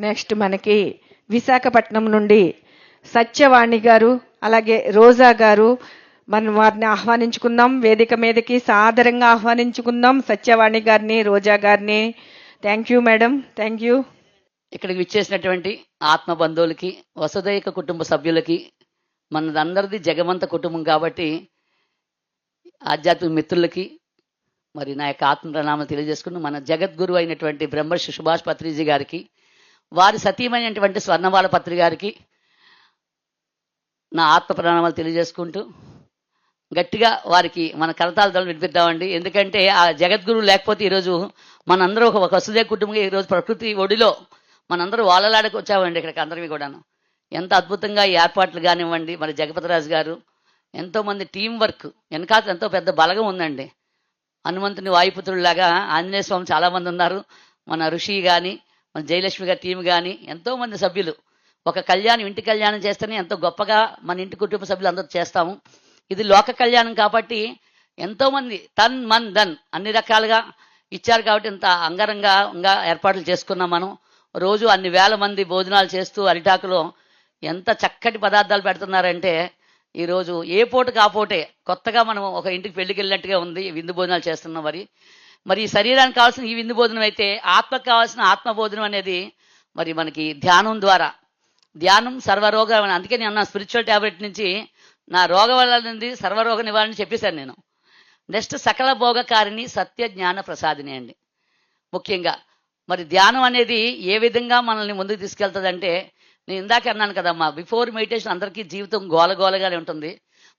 Next మనకి విశాఖపట్నం నుండి సత్యవాణి గారు, అలాగే రోజా గారు, మనం వారిని ఆహ్వానించుకుందాం. వేదిక మీదకి సాదరంగా ఆహ్వానించుకుందాం సత్యవాణి గారిని, రోజా గారిని. Thank you madam, thank you. ఇక్కడికి విచ్చేసినటువంటి ఆత్మ బంధువులకి, వసుదైక కుటుంబ సభ్యులకి, మనదందరిది జగమంత కుటుంబం కాబట్టి ఆధ్యాత్మిక మిత్రులకి మరి నా యొక్క ఆత్మ ప్రణామాలు తెలియజేసుకుని, మన జగద్గురు అయినటువంటి బ్రహ్మర్షి సుభాష్ పత్రిజీ గారికి, వారి సతీమైనటువంటి స్వర్ణమాల పత్రి గారికి నా ఆత్మ ప్రణామాలు తెలియజేసుకుంటూ గట్టిగా వారికి మన కరతాల ధ్వనులు వినిపిద్దామండి. ఎందుకంటే ఆ జగద్గురువు లేకపోతే ఈరోజు మనందరూ ఒక వసుదైక కుటుంబంగా ఈరోజు ప్రకృతి ఒడిలో మనందరూ వాళ్ళలాడకు వచ్చామండి. ఇక్కడికి అందరివి కూడాను ఎంత అద్భుతంగా ఈ ఏర్పాట్లు కానివ్వండి. మరి జగపతిరాజు గారు, ఎంతోమంది టీం వర్క్ వెనకాల ఎంతో పెద్ద బలగం ఉందండి. హనుమంతుని వాయుపుత్రుడిలాగా ఆంజనేయ స్వామి చాలామంది ఉన్నారు. మన ఋషి కానీ, మన జయలక్ష్మి గారి టీం కానీ, ఎంతోమంది సభ్యులు. ఒక కళ్యాణం, ఇంటి కళ్యాణం చేస్తేనే ఎంతో గొప్పగా మన ఇంటి కుటుంబ సభ్యులు అందరూ చేస్తాము. ఇది లోక కళ్యాణం కాబట్టి ఎంతోమంది తన్ మన్ ధన్ అన్ని రకాలుగా ఇచ్చారు కాబట్టి ఇంత అంగరంగా ఏర్పాట్లు చేసుకున్నాం. మనం రోజు అన్ని వేల మంది భోజనాలు చేస్తూ అరిటాకులో ఎంత చక్కటి పదార్థాలు పెడుతున్నారంటే ఈరోజు ఏ పూటకు ఆ పూటే కొత్తగా మనం ఒక ఇంటికి పెళ్లికి వెళ్ళినట్టుగా ఉంది. విందు భోజనాలు చేస్తున్నాం. మరి ఈ శరీరానికి కావాల్సిన ఈ విందు భోజనం అయితే ఆత్మకు కావాల్సిన ఆత్మ భోజనం అనేది మరి మనకి ధ్యానం ద్వారా, ధ్యానం సర్వరోగ, అందుకే నేను అన్న స్పిరిచువల్ ట్యాబ్లెట్ నుంచి నా రోగ వల్ల నుండి సర్వరోగ నివారణ చెప్పేశాను నేను. నెక్స్ట్ సకల భోగకారిణి సత్య జ్ఞాన ప్రసాదిని అండి. ముఖ్యంగా మరి ధ్యానం అనేది ఏ విధంగా మనల్ని ముందుకు తీసుకెళ్తుందంటే, నేను ఇందాకే అన్నాను కదమ్మా, బిఫోర్ మెడిటేషన్ అందరికీ జీవితం గోలగోలగానే ఉంటుంది.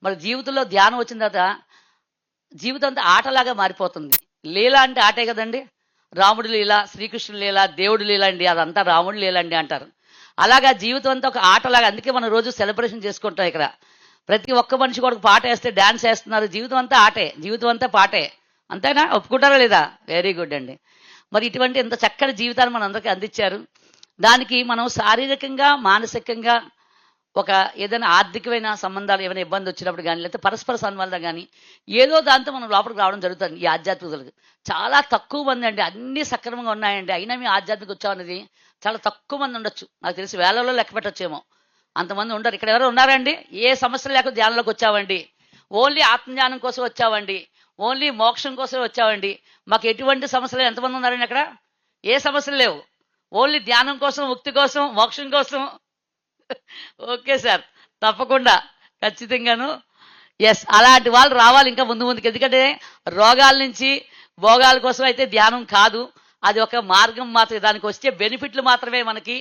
మరి జీవితంలో ధ్యానం వచ్చిన తర్వాత జీవితం అంతా ఆటలాగా మారిపోతుంది. లీల అంటే ఆటే కదండి. రాముడి లీల, శ్రీకృష్ణుడి లీల, దేవుడి లీల అండి, అదంతా రాముడి లీల అండి అంటారు. అలాగా జీవితం అంతా ఒక ఆటలాగా. అందుకే మనం రోజు సెలబ్రేషన్ చేసుకుంటాం. ఇక్కడ ప్రతి ఒక్క మనిషి కూడా పాట వేస్తే డ్యాన్స్ వేస్తున్నారు. జీవితం అంతా ఆటే, జీవితం అంతా పాటే. అంతేనా? ఒప్పుకుంటారా లేదా? వెరీ గుడ్ అండి. మరి ఇటువంటి ఇంత చక్కటి జీవితాన్ని మన అందరికీ అందించారు. దానికి మనం శారీరకంగా, మానసికంగా, ఒక ఏదైనా ఆర్థికమైన సంబంధాలు ఏమైనా ఇబ్బంది వచ్చినప్పుడు కానీ, లేకపోతే పరస్పర సంబంధాలు కానీ ఏదో దాంతో మనం లోపలికి రావడం జరుగుతుంది. ఈ ఆధ్యాత్మికతలకు చాలా తక్కువ మంది అండి, అన్నీ సక్రమంగా ఉన్నాయండి, అయినా మీ ఆధ్యాత్మిక వచ్చామనేది చాలా తక్కువ మంది ఉండొచ్చు. నాకు తెలిసి వేలలో లెక్క పెట్టొచ్చేమో, అంతమంది ఉండరు. ఇక్కడ ఎవరు ఉన్నారండి? ఏ సమస్యలు లేకుండా ధ్యానంలోకి వచ్చామండి, ఓన్లీ ఆత్మజ్ఞానం కోసం వచ్చామండి, ఓన్లీ మోక్షం కోసం వచ్చామండి, మాకు ఎటువంటి సమస్యలు, ఎంతమంది ఉన్నారండి అక్కడ? ఏ సమస్యలు లేవు, ఓన్లీ ధ్యానం కోసం, ముక్తి కోసం, మోక్షం కోసం. ఓకే సార్, తప్పకుండా, ఖచ్చితంగాను. ఎస్, అలాంటి వాళ్ళు రావాలి ఇంకా ముందు ముందుకు. ఎందుకంటే రోగాల నుంచి భోగాల కోసం అయితే ధ్యానం కాదు, అది ఒక మార్గం మాత్రమే. దానికి వచ్చే బెనిఫిట్లు మాత్రమే. మనకి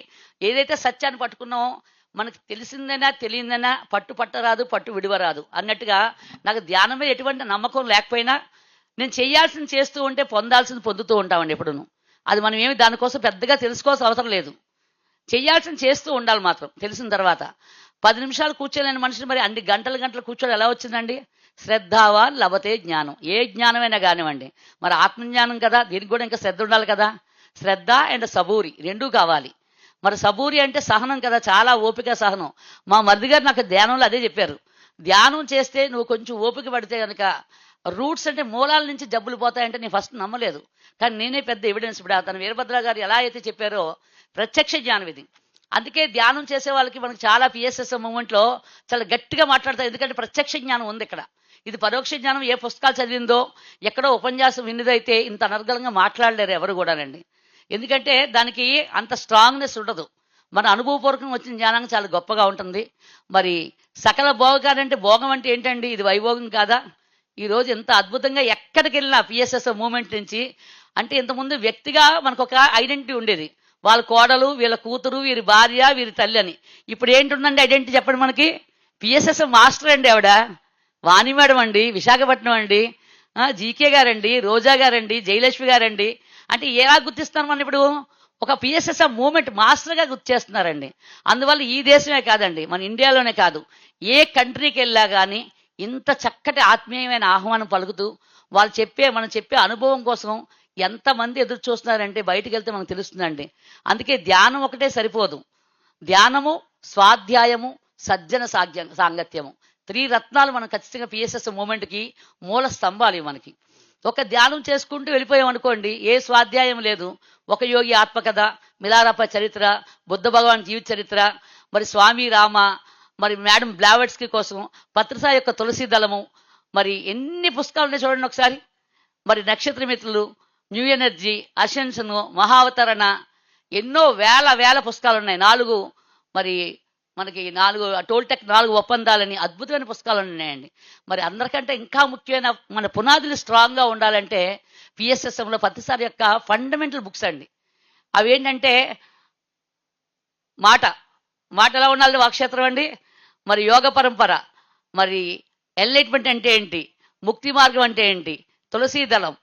ఏదైతే సత్యాన్ని పట్టుకున్నామో, మనకు తెలిసిందైనా తెలియదైనా పట్టు పట్టరాదు, పట్టు విడివరాదు అన్నట్టుగా నాకు ధ్యానం మీద ఎటువంటి నమ్మకం లేకపోయినా నేను చేయాల్సింది చేస్తూ ఉంటే పొందాల్సింది పొందుతూ ఉంటామండి ఎప్పుడును. అది మనం ఏమి దానికోసం పెద్దగా తెలుసుకోవాల్సిన అవసరం లేదు. చేయాల్సింది చేస్తూ ఉండాలి మాత్రం. తెలిసిన తర్వాత 10 నిమిషాలు కూర్చోలేని మనిషిని మరి అన్ని గంటలు కూర్చోడం ఎలా వచ్చిందండి? శ్రద్ధావా లభతే జ్ఞానం. ఏ జ్ఞానమైనా కానివ్వండి, మరి ఆత్మజ్ఞానం కదా, దీనికి కూడా ఇంకా శ్రద్ధ ఉండాలి కదా. శ్రద్ధ అండ్ సబూరి రెండూ కావాలి. మరి సబూరి అంటే సహనం కదా, చాలా ఓపిక, సహనం. మా మరిది గారు నాకు ధ్యానంలో అదే చెప్పారు. ధ్యానం చేస్తే నువ్వు కొంచెం ఓపిక పడితే కనుక రూట్స్ అంటే మూలాల నుంచి జబ్బులు పోతాయంటే నేను ఫస్ట్ నమ్మలేదు. కానీ నేనే పెద్ద ఎవిడెన్స్ ఇప్పుడు తను వీరభద్ర గారు ఎలా అయితే చెప్పారో ప్రత్యక్ష జ్ఞానం ఇది. అందుకే ధ్యానం చేసే వాళ్ళకి మనకి చాలా పిఎస్ఎస్ మూమెంట్లో చాలా గట్టిగా మాట్లాడతారు. ఎందుకంటే ప్రత్యక్ష జ్ఞానం ఉంది ఇక్కడ. ఇది పరోక్ష జ్ఞానం ఏ పుస్తకాలు చదివిందో, ఎక్కడో ఉపన్యాసం విన్నదైతే ఇంత అనర్గళంగా మాట్లాడలేరు ఎవరు కూడానండి. ఎందుకంటే దానికి అంత స్ట్రాంగ్నెస్ ఉండదు. మన అనుభవపూర్వకంగా వచ్చిన జ్ఞానం చాలా గొప్పగా ఉంటుంది. మరి సకల భోగాలంటే భోగం అంటే ఏంటండి? ఇది వైభోగం కాదా? ఈరోజు ఎంత అద్భుతంగా ఎక్కడికి వెళ్ళినా పిఎస్ఎస్ మూమెంట్ నుంచి, అంటే ఇంతకుముందు వ్యక్తిగా మనకు ఒక ఐడెంటిటీ ఉండేది. వాళ్ళ కోడలు, వీళ్ళ కూతురు, వీరి భార్య, వీరి తల్లి అని. ఇప్పుడు ఏంటుందండి ఐడెంటిటీ చెప్పండి మనకి? పిఎస్ఎస్ మాస్టర్ అండి ఆవిడ, వాణి మేడం అండి, విశాఖపట్నం అండి, జీకే గారండి, రోజా గారండి, జయలక్ష్మి గారండి. అంటే ఎలా గుర్తిస్తున్నారు మనం ఇప్పుడు? ఒక పిఎస్ఎస్ మూమెంట్ మాస్టర్గా గుర్తు చేస్తున్నారండి. అందువల్ల ఈ దేశమే కాదండి, మన ఇండియాలోనే కాదు, ఏ కంట్రీకి వెళ్ళా కానీ ఇంత చక్కటి ఆత్మీయమైన ఆహ్వానం పలుకుతూ మనం చెప్పే అనుభవం కోసం ఎంతమంది ఎదురు చూస్తున్నారంటే బయటికి వెళ్తే మనకు తెలుస్తుందండి. అందుకే ధ్యానం ఒకటే సరిపోదు. ధ్యానము, స్వాధ్యాయము, సజ్జన సాంగత్యము, 3 రత్నాలు మనం ఖచ్చితంగా పిఎస్ఎస్ మూమెంట్కి మూల స్తంభాలు. మనకి ఒక ధ్యానం చేసుకుంటూ వెళ్ళిపోయాం అనుకోండి, ఏ స్వాధ్యాయం లేదు. ఒక యోగి ఆత్మకథ, మిలారప్ప చరిత్ర, బుద్ధ భగవాన్ జీవిత చరిత్ర, మరి స్వామి రామ, మరి మేడం బ్లావెట్స్కి కోసం పత్రిసాయి యొక్క తులసి దళము, మరి ఎన్ని పుస్తకాలు ఉన్నాయి చూడండి ఒకసారి. మరి నక్షత్రమిత్రులు, న్యూ ఎనర్జీ, అసెన్షన్, మహావతరణ, ఎన్నో వేల పుస్తకాలు ఉన్నాయి. 4 మరి మనకి 4 టోల్టెక్ 4 ఒప్పందాలని అద్భుతమైన పుస్తకాలు ఉన్నాయండి. మరి అందరికంటే ఇంకా ముఖ్యమైన మన పునాదులు స్ట్రాంగ్గా ఉండాలంటే పిఎస్ఎస్ఎంలో పత్రిసారి యొక్క ఫండమెంటల్ బుక్స్ అండి. అవి ఏంటంటే మాట ఎలా ఉండాలి, వాక్షేత్రం అండి, మరి యోగ పరంపర, మరి ఎన్లైట్మెంట్ అంటే ఏంటి, ముక్తి మార్గం అంటే ఏంటి, తులసీ దళం,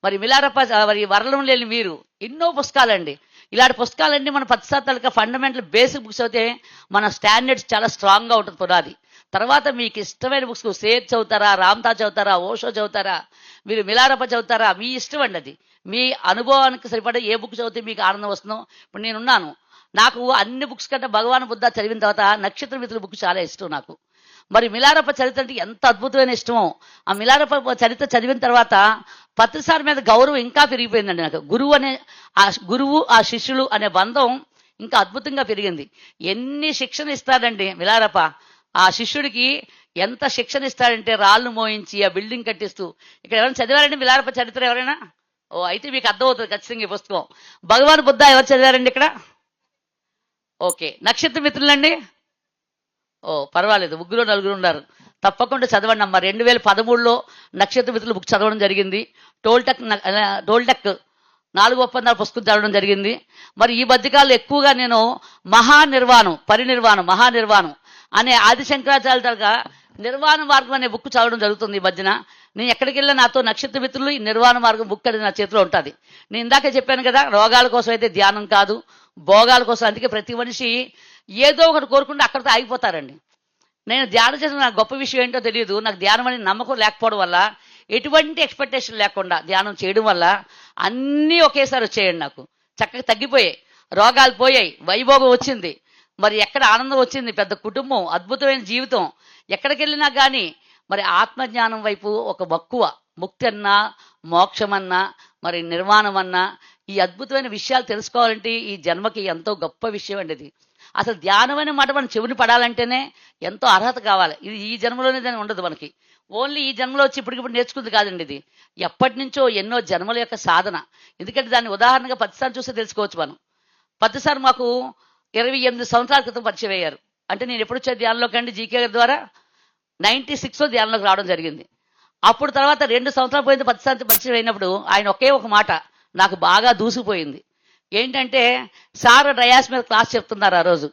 మరి మిలారప్ప, మరి వరలం లేని వీరు, ఎన్నో పుస్తకాలండి. ఇలాంటి పుస్తకాలన్నీ మన పత్రిసారి తాలూకా ఫండమెంటల్ బేసిక్ బుక్స్ అయితే మన స్టాండర్డ్స్ చాలా స్ట్రాంగ్గా ఉంటుంది పునాది. తర్వాత మీకు ఇష్టమైన బుక్స్ సేత్ చదువుతారా, రామ్తా చదువుతారా, ఓషో చదువుతారా, మీరు మిలారప్ప చదువుతారా, మీ ఇష్టం అండి. అది మీ అనుభవానికి సరిపడే ఏ బుక్ చదివితే మీకు ఆనందం వస్తుందో. ఇప్పుడు నేనున్నాను, నాకు అన్ని బుక్స్ కంటే భగవాన్ బుద్ధ చదివిన తర్వాత నక్షత్ర మిత్రుల బుక్ చాలా ఇష్టం నాకు. మరి మిలారప్ప చరిత్ర అంటే ఎంత అద్భుతమైన ఇష్టమో. ఆ మిలారప్ప చరిత్ర చదివిన తర్వాత పత్రిసారి మీద గౌరవం ఇంకా పెరిగిపోయిందండి నాకు. గురువు ఆ శిష్యులు అనే బంధం ఇంకా అద్భుతంగా పెరిగింది. ఎన్ని శిక్షణ ఇస్తాడండి మిలారప్ప, ఆ శిష్యుడికి ఎంత శిక్షణ ఇస్తాడంటే రాళ్ళు మోయించి ఆ బిల్డింగ్ కట్టిస్తూ. ఇక్కడ ఎవరైనా చదివారండి మిలారప్ప చరిత్ర ఎవరైనా? అయితే మీకు అర్థమవుతుంది ఖచ్చితంగా ఈ పుస్తకం. భగవాన్ బుద్ధ ఎవరు చదివారండి ఇక్కడ? ఓకే. నక్షత్ర మిత్రులండి? పర్వాలేదు, 3-4 ఉన్నారు. తప్పకుండా చదవండి అమ్మ. 2013లో నక్షత్ర మిత్రుల బుక్ చదవడం జరిగింది. టోల్టెక్ 4 ఒప్పందాల పుస్తకం చదవడం జరిగింది. మరి ఈ మధ్యకాలంలో ఎక్కువగా నేను మహానిర్వాణం అనే ఆదిశంకరాచార్య నిర్వాణ మార్గం అనే బుక్ చదవడం జరుగుతుంది ఈ మధ్యన. నేను ఎక్కడికి వెళ్ళినా నాతో నక్షత్ర మిత్రులు ఈ నిర్వాణ మార్గం బుక్ అనేది నా చేతిలో ఉంటుంది. నేను ఇందాకే చెప్పాను కదా, రోగాల కోసం అయితే ధ్యానం కాదు, భోగాల కోసం. అందుకే ప్రతి మనిషి ఏదో ఒకటి కోరుకుంటే అక్కడితో ఆగిపోతారండి. నేను ధ్యానం చేసిన నాకు గొప్ప విషయం ఏంటో తెలియదు. నాకు ధ్యానం అనే నమ్మకం లేకపోవడం వల్ల, ఎటువంటి ఎక్స్పెక్టేషన్ లేకుండా ధ్యానం చేయడం వల్ల అన్నీ ఒకేసారి వచ్చాయండి. నాకు చక్కగా తగ్గిపోయాయి, రోగాలు పోయాయి, వైభోగం వచ్చింది, మరి ఎక్కడ ఆనందం వచ్చింది, పెద్ద కుటుంబం, అద్భుతమైన జీవితం. ఎక్కడికి వెళ్ళినా కానీ మరి ఆత్మజ్ఞానం వైపు ఒక మక్కువ. ముక్తి అన్నా, మోక్షమన్నా, మరి నిర్వాణం అన్నా, ఈ అద్భుతమైన విషయాలు తెలుసుకోవాలంటే ఈ జన్మకి ఎంతో గొప్ప విషయం అండి ఇది. అసలు ధ్యానం అనే మాట మనం చెవిని పడాలంటేనే ఎంతో అర్హత కావాలి. ఇది ఈ జన్మలోనే దాన్ని ఉండదు మనకి. ఓన్లీ ఈ జన్మలో వచ్చి ఇప్పటికిప్పుడు నేర్చుకుంది కాదండి ఇది. ఎప్పటి నుంచో ఎన్నో జన్మల యొక్క సాధన. ఎందుకంటే దాన్ని ఉదాహరణగా పత్రిసారి చూస్తే తెలుసుకోవచ్చు మనం. పత్రిసారి మాకు 28 సంవత్సరాల క్రితం పరిచయం అయ్యారు. అంటే నేను ఎప్పుడు వచ్చే ధ్యానంలోకి అండి, జీకే గారి ద్వారా 96లో ధ్యానంలోకి రావడం జరిగింది. అప్పుడు తర్వాత 2 సంవత్సరాలు పోయింది పత్రిసారి పరిచయం అయినప్పుడు ఆయన ఒకే ఒక మాట నాకు బాగా దూసిపోయింది. ఏంటంటే సార్ డయాస్ మీద క్లాస్ చెప్తున్నారు ఆ రోజు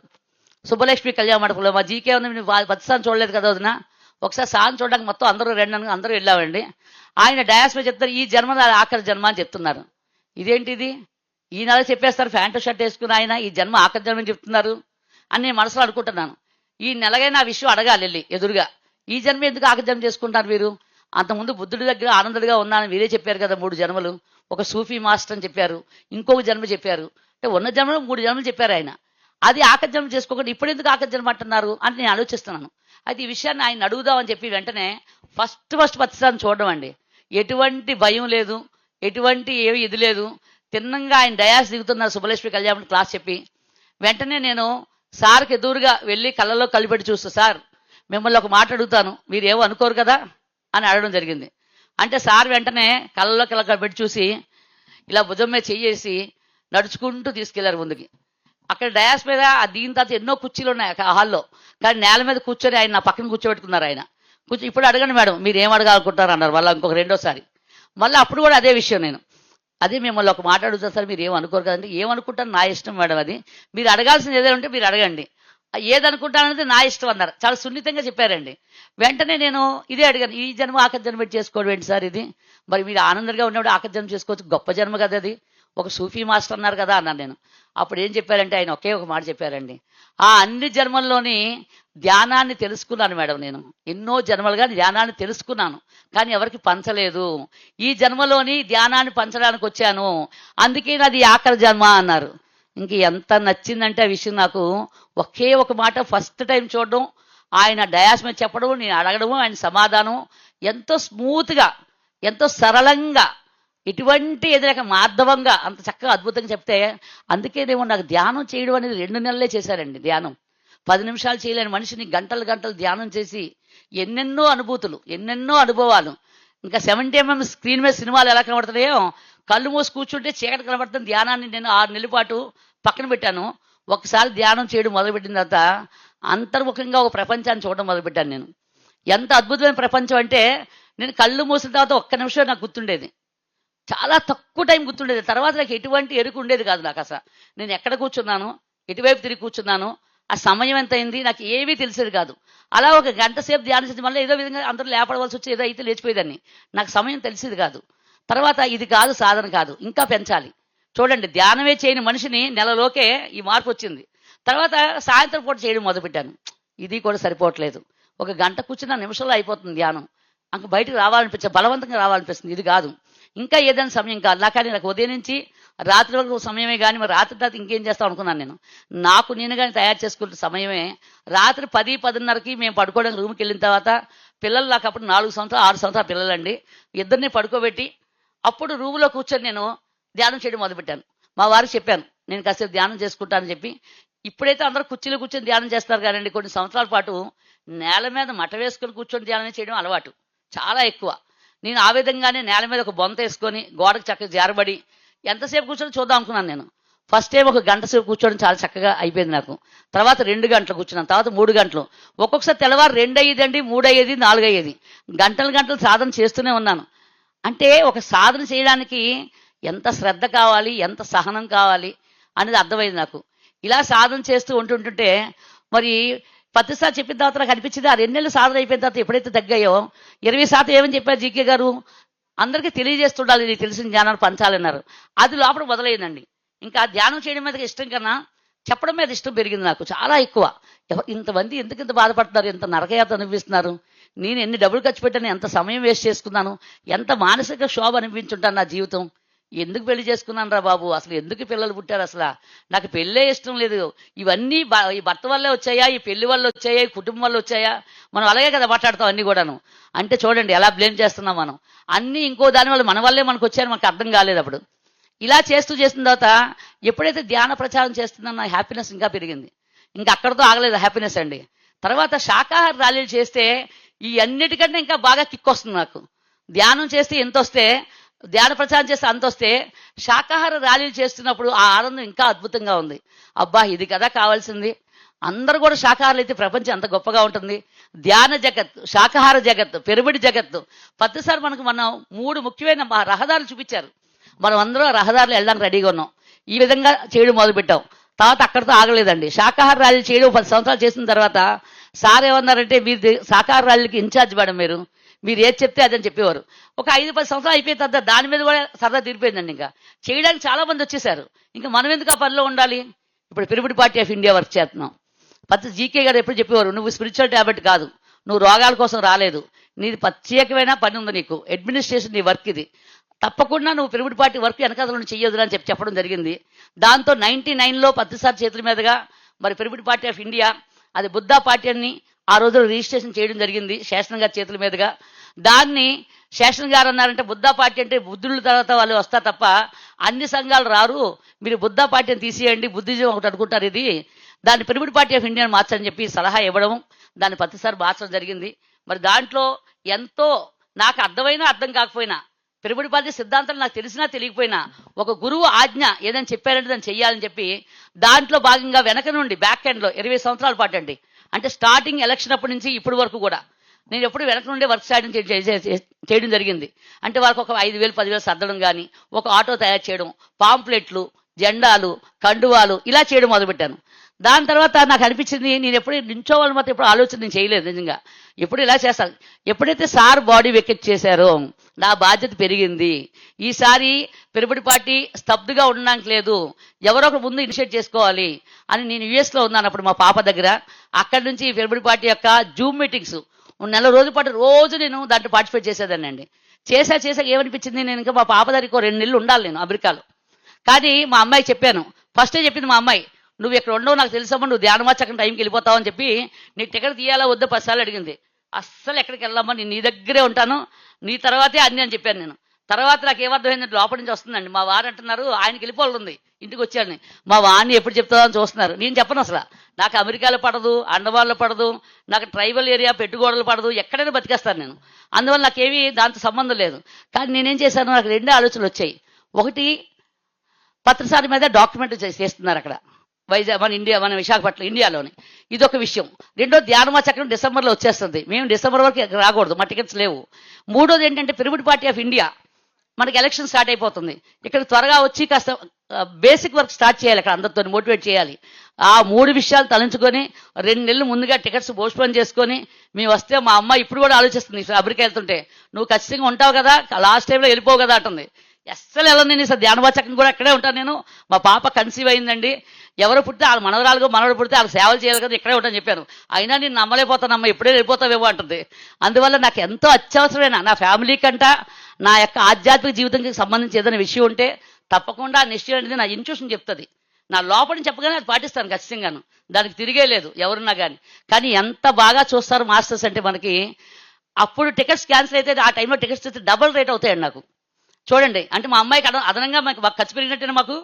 సుబ్బలక్ష్మి కళ్యాణ మండపంలో. మా జీకే ఉంది, పత్రిసారి చూడలేదు కదా వదిన, ఒకసారి సార్ని చూడడానికి మొత్తం అందరూ వెళ్ళామండి. ఆయన డయాస్ మీద చెప్తారు, ఈ జన్మ ఆఖరి జన్మ అని చెప్తున్నారు. ఇదేంటిది, ఈ నెల చెప్పేస్తారు ప్యాంటు షర్ట్ వేసుకుని ఆయన ఈ జన్మ ఆఖరి జన్మ చెప్తున్నారు అని నేను మనసులో అనుకుంటున్నాను. ఈ నెలగైనా ఆ విషయం అడగాలి వెళ్ళి ఎదురుగా, ఈ జన్మ ఎందుకు ఆఖరి జన్మ చేసుకుంటారు మీరు? అంతకుముందు బుద్ధుడి దగ్గర ఆనందుడిగా ఉన్నానని మీరే చెప్పారు కదా, 3 జన్మలు. ఒక సూఫీ మాస్టర్ అని చెప్పారు, ఇంకొక జన్మ చెప్పారు. అంటే ఉన్న జన్మలో 3 జన్మలు చెప్పారు ఆయన. అది ఆఖరి జన్మ చేసుకోకుండా ఇప్పుడు ఎందుకు ఆఖరి జన్మ అంటున్నారు అని నేను ఆలోచిస్తున్నాను. అయితే ఈ విషయాన్ని ఆయన అడుగుదామని చెప్పి వెంటనే ఫస్ట్ పత్రిసారిని చూడడం అండి. ఎటువంటి భయం లేదు, ఎటువంటి ఏమి ఇది లేదు. తిన్నంగా ఆయన డయాస్ దిగుతున్నారు సుబ్బలక్ష్మి కళ్యాణ్ క్లాస్ చెప్పి. వెంటనే నేను సార్కి ఎదురుగా వెళ్ళి కళ్ళలో కలిపెట్టి చూస్తూ, సార్ మిమ్మల్ని ఒక మాట అడుగుతాను, మీరేమో అనుకోరు కదా అని అడగడం జరిగింది. అంటే సార్ వెంటనే కళ్ళలో కలిపెట్టి చూసి ఇలా భుజం మీద చెయ్యేసి నడుచుకుంటూ తీసుకెళ్లారు ముందుకి. అక్కడ డయాస్ మీద దీని తర్వాత ఎన్నో కుర్చీలు ఉన్నాయి హాల్లో, కానీ నేల మీద కూర్చొని ఆయన నా పక్కన కూర్చోబెట్టుకున్నారు. ఆయన ఇప్పుడు అడగండి మేడం మీరు ఏం అడగాలనుకుంటారు అన్నారు. మళ్ళీ ఇంకొక 2వ సారి మళ్ళీ అప్పుడు కూడా అదే విషయం. నేను అదే మిమ్మల్ని ఒక మాట అడుగుతాను సార్, మీరు ఏమనుకోరు కదండి. ఏమనుకుంటాను నా ఇష్టం మేడం, అది మీరు అడగాల్సింది ఏదైనా ఉంటే మీరు అడగండి, ఏదనుకుంటాననేది నా ఇష్టం అన్నారు. చాలా సున్నితంగా చెప్పారండి. వెంటనే నేను ఇదే అడిగాను, ఈ జన్మ ఆఖరి జన్మ చేసుకోవడం ఏంటి సార్ ఇది? మరి మీరు ఆనందంగా ఉన్నప్పుడు ఆఖరి జన్మ చేసుకోవచ్చు, గొప్ప జన్మ కదా అది, ఒక సూఫీ మాస్టర్ అన్నారు కదా అన్నాను నేను. అప్పుడు ఏం చెప్పారంటే ఆయన ఒకే ఒక మాట చెప్పారండి, ఆ అన్ని జన్మల్లోని ధ్యానాన్ని తెలుసుకున్నాను మేడం. నేను ఎన్నో జన్మలుగా ధ్యానాన్ని తెలుసుకున్నాను, కానీ ఎవరికి పంచలేదు. ఈ జన్మలోని ధ్యానాన్ని పంచడానికి వచ్చాను, అందుకే నాది ఆఖరి జన్మ అన్నారు. ఇంక ఎంత నచ్చిందంటే ఆ విషయం నాకు. ఒకే ఒక మాట ఫస్ట్ టైం చూడడం, ఆయన డయాస్ మీద చెప్పడం, నేను అడగడము, ఆయన సమాధానం ఎంతో స్మూత్గా, ఎంతో సరళంగా, ఎటువంటి ఏదైనా మార్ధవంగా అంత చక్కగా అద్భుతంగా చెప్తే, అందుకేనేమో నాకు ధ్యానం చేయడం అనేది 2 నెలలే చేశారండి ధ్యానం. 10 నిమిషాలు చేయలేని మనిషిని గంటలు గంటలు ధ్యానం చేసి ఎన్నెన్నో అనుభూతులు, ఎన్నెన్నో అనుభవాలు. ఇంకా 70mm స్క్రీన్ మీద సినిమాలు ఎలా కనబడుతున్నాయో, కళ్ళు మూసి కూర్చుంటే చీకటి కనబడుతుంది. ధ్యానాన్ని నేను 6 నెలల పాటు పక్కన పెట్టాను. ఒకసారి ధ్యానం చేయడం మొదలుపెట్టిన తర్వాత అంతర్ముఖంగా ఒక ప్రపంచాన్ని చూడడం మొదలుపెట్టాను నేను. ఎంత అద్భుతమైన ప్రపంచం అంటే, నేను కళ్ళు మూసిన తర్వాత ఒక్క నిమిషం నాకు గుర్తుండేది. చాలా తక్కువ టైం గుర్తుండేది. తర్వాత నాకు ఎటువంటి ఎరుక ఉండేది కాదు నాకు అసలు. నేను ఎక్కడ కూర్చున్నాను, ఎటువైపు తిరిగి కూర్చున్నాను, ఆ సమయం ఎంత అయింది నాకు ఏమీ తెలిసేది కాదు. అలా ఒక గంట సేపు ధ్యానం చేసి మళ్ళీ ఏదో విధంగా అందరూ లేపడవలసి వచ్చి ఏదో అయితే లేచిపోయేదాన్ని. నాకు సమయం తెలిసేది కాదు. తర్వాత ఇది కాదు సాధన కాదు, ఇంకా పెంచాలి. చూడండి, ధ్యానమే చేయని మనిషిని నెలలోకే ఈ మార్పు వచ్చింది. తర్వాత సాయంత్రం పూట చేయడం మొదలుపెట్టాను. ఇది కూడా సరిపోవట్లేదు. ఒక గంట కూర్చున్న నిమిషంలో అయిపోతుంది ధ్యానం. అంక బయటకు రావాలనిపించే, బలవంతంగా రావాలనిపిస్తుంది. ఇది కాదు, ఇంకా ఏదైనా సమయం కాదు. కానీ నాకు ఉదయం నుంచి రాత్రి వరకు సమయమే. కానీ మరి రాత్రి తర్వాత ఇంకేం చేస్తాం అనుకున్నాను నేను. నాకు నేను కానీ తయారు చేసుకుంటే సమయమే. రాత్రి 10-10:30కి మేము పడుకోవడానికి రూమ్కి వెళ్ళిన తర్వాత, పిల్లలు నాకు అప్పుడు 4 సంవత్సరాలు 6 సంవత్సరాల పిల్లలండి, ఇద్దరిని పడుకోబెట్టి అప్పుడు రూమ్లో కూర్చొని నేను ధ్యానం చేయడం మొదలుపెట్టాను. మా వారికి చెప్పాను, నేను కాసేపు ధ్యానం చేసుకుంటానని చెప్పి. ఇప్పుడైతే అందరూ కుర్చీలో కూర్చొని ధ్యానం చేస్తారు కానండి, కొన్ని సంవత్సరాల పాటు నేల మీద మట వేసుకొని కూర్చొని ధ్యానం చేయడం అలవాటు చాలా ఎక్కువ. నేను ఆ విధంగానే నేల మీద ఒక బొంత వేసుకొని గోడకు చక్కగా జారబడి ఎంతసేపు కూర్చొని చూద్దాం అనుకున్నాను నేను. ఫస్ట్ టైం 1 గంట సేపు కూర్చోవడం చాలా చక్కగా అయిపోయింది నాకు. తర్వాత 2 గంటలు కూర్చున్నాను, తర్వాత 3 గంటలు, ఒక్కొక్కసారి తెల్లవారు 2 అయ్యేదండి, 3 అయ్యేది, 4 అయ్యేది. గంటలు సాధన చేస్తూనే ఉన్నాను. అంటే ఒక సాధన చేయడానికి ఎంత శ్రద్ధ కావాలి, ఎంత సహనం కావాలి అనేది అర్థమైంది నాకు. ఇలా సాధన చేస్తూ ఉంటుంటే మరి ప్రతిసారి చెప్పిన తర్వాత నాకు అనిపించింది, ఆ 2 నెలలు సాధన అయిపోయిన తర్వాత ఎప్పుడైతే తగ్గాయో 20% ఏమని చెప్పారు జీకే గారు, అందరికీ తెలియజేస్తుండాలి, నీకు తెలిసిన జ్ఞానాన్ని పంచాలన్నారు. అది లోపల మొదలైందండి. ఇంకా ధ్యానం చేయడం మీద ఇష్టం కన్నా చెప్పడం మీద ఇష్టం పెరిగింది నాకు చాలా ఎక్కువ. ఇంతమంది ఎందుకు ఇంత బాధపడుతున్నారు, ఎంత నరకయాత అనిపిస్తున్నారు, నేను ఎన్ని డబ్బులు ఖర్చు పెట్టాను, ఎంత సమయం వేస్ట్ చేసుకున్నాను, ఎంత మానసిక శోభ అనిపించుంటాను నా జీవితం, ఎందుకు పెళ్లి చేసుకున్నాను రా బాబు, అసలు ఎందుకు పిల్లలు పుట్టారు, అసలు నాకు పెళ్ళే ఇష్టం లేదు, ఇవన్నీ ఈ భర్త వల్లే వచ్చాయా, ఈ పెళ్లి వల్ల వచ్చాయా, ఈ కుటుంబం వల్ల వచ్చాయా, మనం అలాగే కదా మాట్లాడతాం అన్ని కూడాను. అంటే చూడండి ఎలా బ్లేమ్ చేస్తున్నాం మనం. అన్నీ ఇంకో దానివల్ల మన వల్లే మనకు వచ్చాయని మనకు అర్థం కాలేదు అప్పుడు. ఇలా చేసిన తర్వాత ఎప్పుడైతే ధ్యాన ప్రచారం చేస్తుందో నా హ్యాపీనెస్ ఇంకా పెరిగింది. ఇంకా అక్కడితో ఆగలేదు హ్యాపీనెస్ అండి. తర్వాత శాకాహార ర్యాలీలు చేస్తే ఈ అన్నిటికంటే ఇంకా బాగా కిక్ వస్తుంది నాకు. ధ్యానం చేస్తే ఎంత వస్తే, ధ్యాన ప్రచారం చేస్తే అంత వస్తే, శాకాహార ర్యాలీలు చేస్తున్నప్పుడు ఆ ఆనందం ఇంకా అద్భుతంగా ఉంది. అబ్బా, ఇది కదా కావాల్సింది, అందరూ కూడా శాకాహారులు అయితే ప్రపంచం అంత గొప్పగా ఉంటుంది. ధ్యాన జగత్తు, శాకాహార జగత్తు, పిరమిడ్ జగత్తు. ప్రతిసారి మనం 3 ముఖ్యమైన రహదారులు చూపించారు. మనం అందరూ రహదారులు వెళ్ళడానికి రెడీగా ఉన్నాం. ఈ విధంగా చేయడం మొదలుపెట్టాం. తర్వాత అక్కడితో ఆగలేదండి. శాకాహార ర్యాలీలు చేయడం 10 సంవత్సరాలు చేసిన తర్వాత సార్ ఏమన్నారంటే, మీరు శాకాహార ర్యాలీకి ఇన్ఛార్జ్ మేడం, మీరు ఏది చెప్తే అదని చెప్పేవారు. ఒక 5-10 సంవత్సరాలు అయిపోయిన తర్వాత దాని మీద కూడా సరదా తీరిపోయిందండి. ఇంకా చేయడానికి చాలా మంది వచ్చేసారు. ఇంకా మనం ఎందుకు ఆ పనిలో ఉండాలి. ఇప్పుడు pyramid party of India work చేస్తున్నాం. జీకే గారు ఎప్పుడు చెప్పేవారు, నువ్వు స్పిరిచువల్ టాబ్లెట్ కాదు, నువ్వు రోగాల కోసం రాలేదు, నీది ప్రత్యేకమైన పని ఉంది, నీకు అడ్మినిస్ట్రేషన్ నీ వర్క్ ఇది, తప్పకుండా నువ్వు పిరమిడ్ పార్టీ వర్క్ వెనకాల చెయ్యొద్దు అని చెప్పడం జరిగింది. దాంతో 99లో ప్రతిసారి చేతుల మీదుగా మరి పిరమిడ్ పార్టీ ఆఫ్ ఇండియా, అది బుద్ధా పార్టీ అని ఆ రోజు రిజిస్ట్రేషన్ చేయడం జరిగింది శేషన్ గారి చేతుల మీదుగా. దాన్ని శేషన్ గారు అన్నారంటే, బుద్ధా పార్టీ అంటే బుద్ధుల తర్వాత వాళ్ళు వస్తారు తప్ప అన్ని సంఘాలు రారు, మీరు బుద్ధా పార్టీని తీసేయండి, బుద్ధిజం ఒకటి అనుకుంటారు, ఇది దాన్ని పిరమిడ్ పార్టీ ఆఫ్ ఇండియాని మార్చని చెప్పి సలహా ఇవ్వడం, దాన్ని ప్రతిసారి మార్చడం జరిగింది. మరి దాంట్లో ఎంతో నాకు అర్థమైనా అర్థం కాకపోయినా, పిరమిడ్ పార్టీ సిద్ధాంతాలు నాకు తెలిసినా తెలియకపోయినా, ఒక గురువు ఆజ్ఞ ఏదైనా చెప్పారంటే దాన్ని చెయ్యాలని చెప్పి దాంట్లో భాగంగా వెనక నుండి బ్యాక్ ఎండ్లో 20 సంవత్సరాల పాటు అండి, అంటే స్టార్టింగ్ ఎలక్షన్ అప్పటి నుంచి ఇప్పటి వరకు కూడా నేను ఎప్పుడు వెనక నుండే వర్క్ చేయడం జరిగింది. అంటే వారికి ఒక 5,000-10,000 సర్దడం కానీ, ఒక ఆటో తయారు చేయడం, పాంప్లెట్లు, జెండాలు, కండువాలు ఇలా చేయడం మొదలుపెట్టాను. దాని తర్వాత నాకు అనిపించింది, నేను ఎప్పుడు నించోవాలని మాత్రం ఎప్పుడు ఆలోచన నేను చేయలేదు నిజంగా. ఎప్పుడు ఇలా చేస్తాను. ఎప్పుడైతే సార్ బాడీ వెకెట్ చేశారో నా బాధ్యత పెరిగింది. ఈసారి పిరమిడ్ పార్టీ స్తబ్దుగా ఉండడానికి లేదు, ఎవరో ఒక ముందు ఇనిషియేట్ చేసుకోవాలి అని నేను యుఎస్లో ఉన్నాను అప్పుడు మా పాప దగ్గర. అక్కడి నుంచి పిరమిడ్ పార్టీ యొక్క జూమ్ మీటింగ్స్ 1 నెల రోజుల పాటు రోజు నేను దాంట్లో పార్టిసిపేట్ చేసేదాన్ని అండి. చేశాక ఏమనిపించింది, నేను ఇంకా మా పాప దగ్గరికి 2 నెలలు ఉండాలి నేను అమెరికాలో. కానీ మా అమ్మాయి చెప్పాను, ఫస్టే చెప్పింది మా అమ్మాయి, నువ్వు ఇక్కడ ఉండవు నాకు తెలుసమ్మా, నువ్వు ధ్యానం వచ్చి అక్కడ టైంకి వెళ్ళిపోతావు అని చెప్పి, నీకు టికెట్ తీయాలా వద్దా 10 సార్లు అడిగింది. అస్సలు ఎక్కడికి వెళ్ళామా, నేను నీ దగ్గరే ఉంటాను, నీ తర్వాతే అన్ని అని చెప్పాను నేను. తర్వాత నాకు ఏమర్థమైందంటే లోపల నుంచి వస్తుందండి, మా వారు అంటున్నారు ఆయనకి వెళ్ళిపోవాలి ఇంటికి వచ్చాడని. మా వాడిని ఎప్పుడు చెప్తాదో అని చూస్తున్నారు. నేను చెప్పను అసలు, నాకు అమెరికాలో పడదు, అండమాన్లో పడదు, నాకు ట్రైబల్ ఏరియా పెట్టుగోడలు పడదు, ఎక్కడైనా బతికేస్తాను నేను. అందువల్ల నాకేమీ దాంతో సంబంధం లేదు. కానీ నేనేం చేశాను, నాకు 2 ఆలోచనలు వచ్చాయి. ఒకటి, పత్రసారి మీద డాక్యుమెంట్ చేస్తున్నారు అక్కడ వైజాగ్, మన విశాఖపట్నం ఇండియాలోని, ఇదొక విషయం. రెండోది, ధ్యానమా చక్రం డిసెంబర్లో వచ్చేస్తుంది. మేము డిసెంబర్ వరకు రాకూడదు, మా టికెట్స్ లేవు. మూడోది ఏంటంటే, పిరమిడ్ పార్టీ ఆఫ్ ఇండియా మనకి ఎలక్షన్ స్టార్ట్ అయిపోతుంది. ఇక్కడ త్వరగా వచ్చి కాస్త బేసిక్ వర్క్ స్టార్ట్ చేయాలి, అక్కడ అందరితో మోటివేట్ చేయాలి. ఆ 3 విషయాలు తలంచుకొని 2 నెలలు ముందుగా టికెట్స్ పోస్ట్పోన్ చేసుకొని మేము వస్తే, మా అమ్మ ఇప్పుడు కూడా ఆలోచిస్తుంది అమెరికా వెళ్తుంటే, నువ్వు ఖచ్చితంగా ఉంటావు కదా, లాస్ట్ టైంలో వెళ్ళిపోవు కదా అంటుంది. అస్సలు వెళ్ళను నేను, ధ్యానవాచకం కూడా అక్కడే ఉంటాను నేను. మా పాప కన్సీవ్ అయిందండి, ఎవరు పుడితే వాళ్ళ మనవరాలుగా మనవడు పుడితే వాళ్ళకి సేవలు చేయాలి కదా, ఇక్కడే ఉంటాను చెప్పాను. అయినా నేను నమ్మలేకపోతానమ్మా, ఇప్పుడే వెళ్ళిపోతావేమో అంటుంది. అందువల్ల నాకు ఎంతో అత్యవసరమైన నా ఫ్యామిలీ కంట నా యొక్క ఆధ్యాత్మిక జీవితానికి సంబంధించి ఏదైనా విషయం ఉంటే తప్పకుండా నిశ్చయం అనేది నా ఇన్స్టిట్యూషన్ చెప్తుంది. నా లోపలిని చెప్పగానే అది పాటిస్తాను ఖచ్చితంగాను, దానికి తిరిగే లేదు ఎవరున్నా కానీ. కానీ ఎంత బాగా చూస్తారు మాస్టర్స్ అంటే మనకి, అప్పుడు టికెట్స్ క్యాన్సిల్ అయితే ఆ టైంలో టికెట్స్ అయితే డబుల్ రేట్ అవుతాయండి నాకు. చూడండి, అంటే మా అమ్మాయికి అదనంగా మాకు ఖర్చు పెరిగినట్టే మాకు.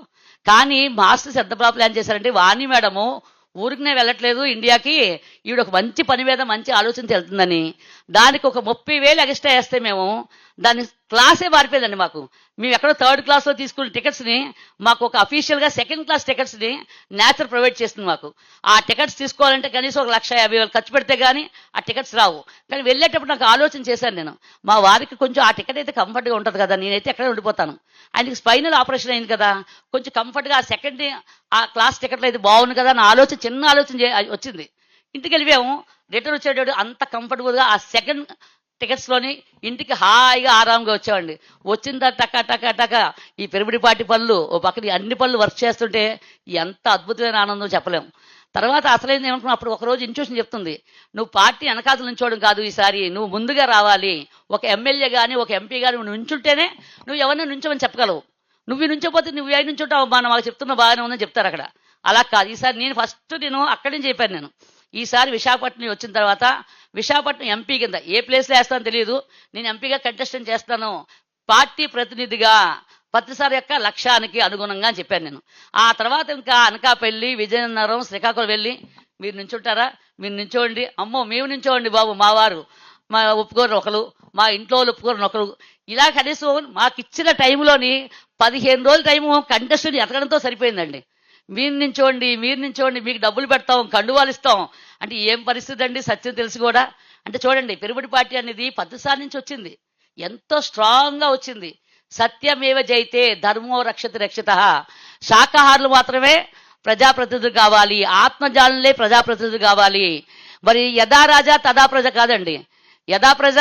కానీ మాస్టర్స్ ఎంత బాగా ప్లాన్ చేశారంటే, వాణి మేడము ఊరికినే వెళ్ళట్లేదు ఇండియాకి, ఈవిడ ఒక మంచి పని మీద మంచి ఆలోచనతో వెళ్తుందని, దానికి ఒక 30,000 ఎక్స్ట్రా వేస్తే మేము దాని క్లాసే మారిపోయిందండి మాకు. మేము ఎక్కడో 3rd క్లాస్లో తీసుకున్న టికెట్స్ని మాకు ఒక అఫీషియల్గా 2nd క్లాస్ టికెట్స్ని నేచర్ ప్రొవైడ్ చేస్తుంది మాకు. ఆ టికెట్స్ తీసుకోవాలంటే కనీసం 1,50,000 ఖర్చు పెడితే కానీ ఆ టికెట్స్ రావు. కానీ వెళ్ళేటప్పుడు నాకు ఆలోచన చేశాను నేను, మా వారికి కొంచెం ఆ టికెట్ అయితే కంఫర్ట్గా ఉంటుంది కదా, నేనైతే ఎక్కడే ఉండిపోతాను, ఆయనకి స్పైనల్ ఆపరేషన్ అయింది కదా, కొంచెం కంఫర్ట్గా ఆ క్లాస్ టికెట్లు అయితే బాగుంది కదా నా ఆలోచన, చిన్న ఆలోచన వచ్చింది. ఇంటికి వెళ్ళిపోయాము, రిటర్న్ వచ్చేటప్పుడు అంత కంఫర్టబుల్గా ఆ 2nd టికెట్స్లోని ఇంటికి హాయిగా ఆరాంగా వచ్చామండి. వచ్చిన తర్వాత టక ఈ పిరమిడ్ పార్టీ పనులు ఓ పక్కన అన్ని పనులు వర్క్ చేస్తుంటే ఎంత అద్భుతమైన ఆనందం చెప్పలేము. తర్వాత అసలైంది ఏమనుకున్నా, అప్పుడు ఒకరోజు ఇన్స్టిట్యూషన్ చెప్తుంది, నువ్వు పార్టీ వెనకాతలు నుంచోవడం కాదు, ఈసారి నువ్వు ముందుగా రావాలి. ఒక ఎమ్మెల్యే కానీ ఒక ఎంపీ కానీ నువ్వు నుంచుంటేనే నువ్వు ఎవరిని నుంచోమని చెప్పగలవు. నువ్వు నుంచోపోతే నువ్వు ఏ నుంచుంటావు, మాకు చెప్తున్నా బాగానే ఉందని చెప్తారు అక్కడ. అలా కాదు, ఈసారి నేను అక్కడి నుంచి చెప్పాను నేను. ఈసారి విశాఖపట్నం వచ్చిన తర్వాత విశాఖపట్నం ఎంపీ కింద ఏ ప్లేస్లో వేస్తానో తెలియదు, నేను ఎంపీగా కంటెస్టెంట్ చేస్తాను, పార్టీ ప్రతినిధిగా పత్రిసారి యొక్క లక్ష్యానికి అనుగుణంగా అని చెప్పాను నేను. ఆ తర్వాత ఇంకా అనకాపల్లి, విజయనగరం, శ్రీకాకుళం వెళ్ళి, మీరు నుంచుంటారా, మీరు నుంచోండి, అమ్మో మేము నుంచోండి బాబు, మా వారు మా ఒప్పుకోరు ఒకరు, మా ఇంట్లో వాళ్ళు ఒప్పుకోరు ఒకరు, ఇలా కనీసం మాకు ఇచ్చిన టైంలోని 15 రోజుల టైము కంటెస్టెంట్ ఎతకడంతో సరిపోయిందండి. మీరు నించోండి మీకు డబ్బులు పెడతాం, కండువాలు ఇస్తాం అంటే ఏం పరిస్థితి అండి, సత్యం తెలిసి కూడా. అంటే చూడండి, పిరమిడ్ పార్టీ అనేది 10 సార్లు నుంచి వచ్చింది, ఎంతో స్ట్రాంగ్గా వచ్చింది. సత్యమేవ జైతే ధర్మో రక్షతి రక్షిత, శాకాహారులు మాత్రమే ప్రజాప్రతినిధులు కావాలి, ఆత్మజాలే ప్రజాప్రతినిధులు కావాలి. మరి యథా రాజా తదా ప్రజ కాదండి, యథా ప్రజ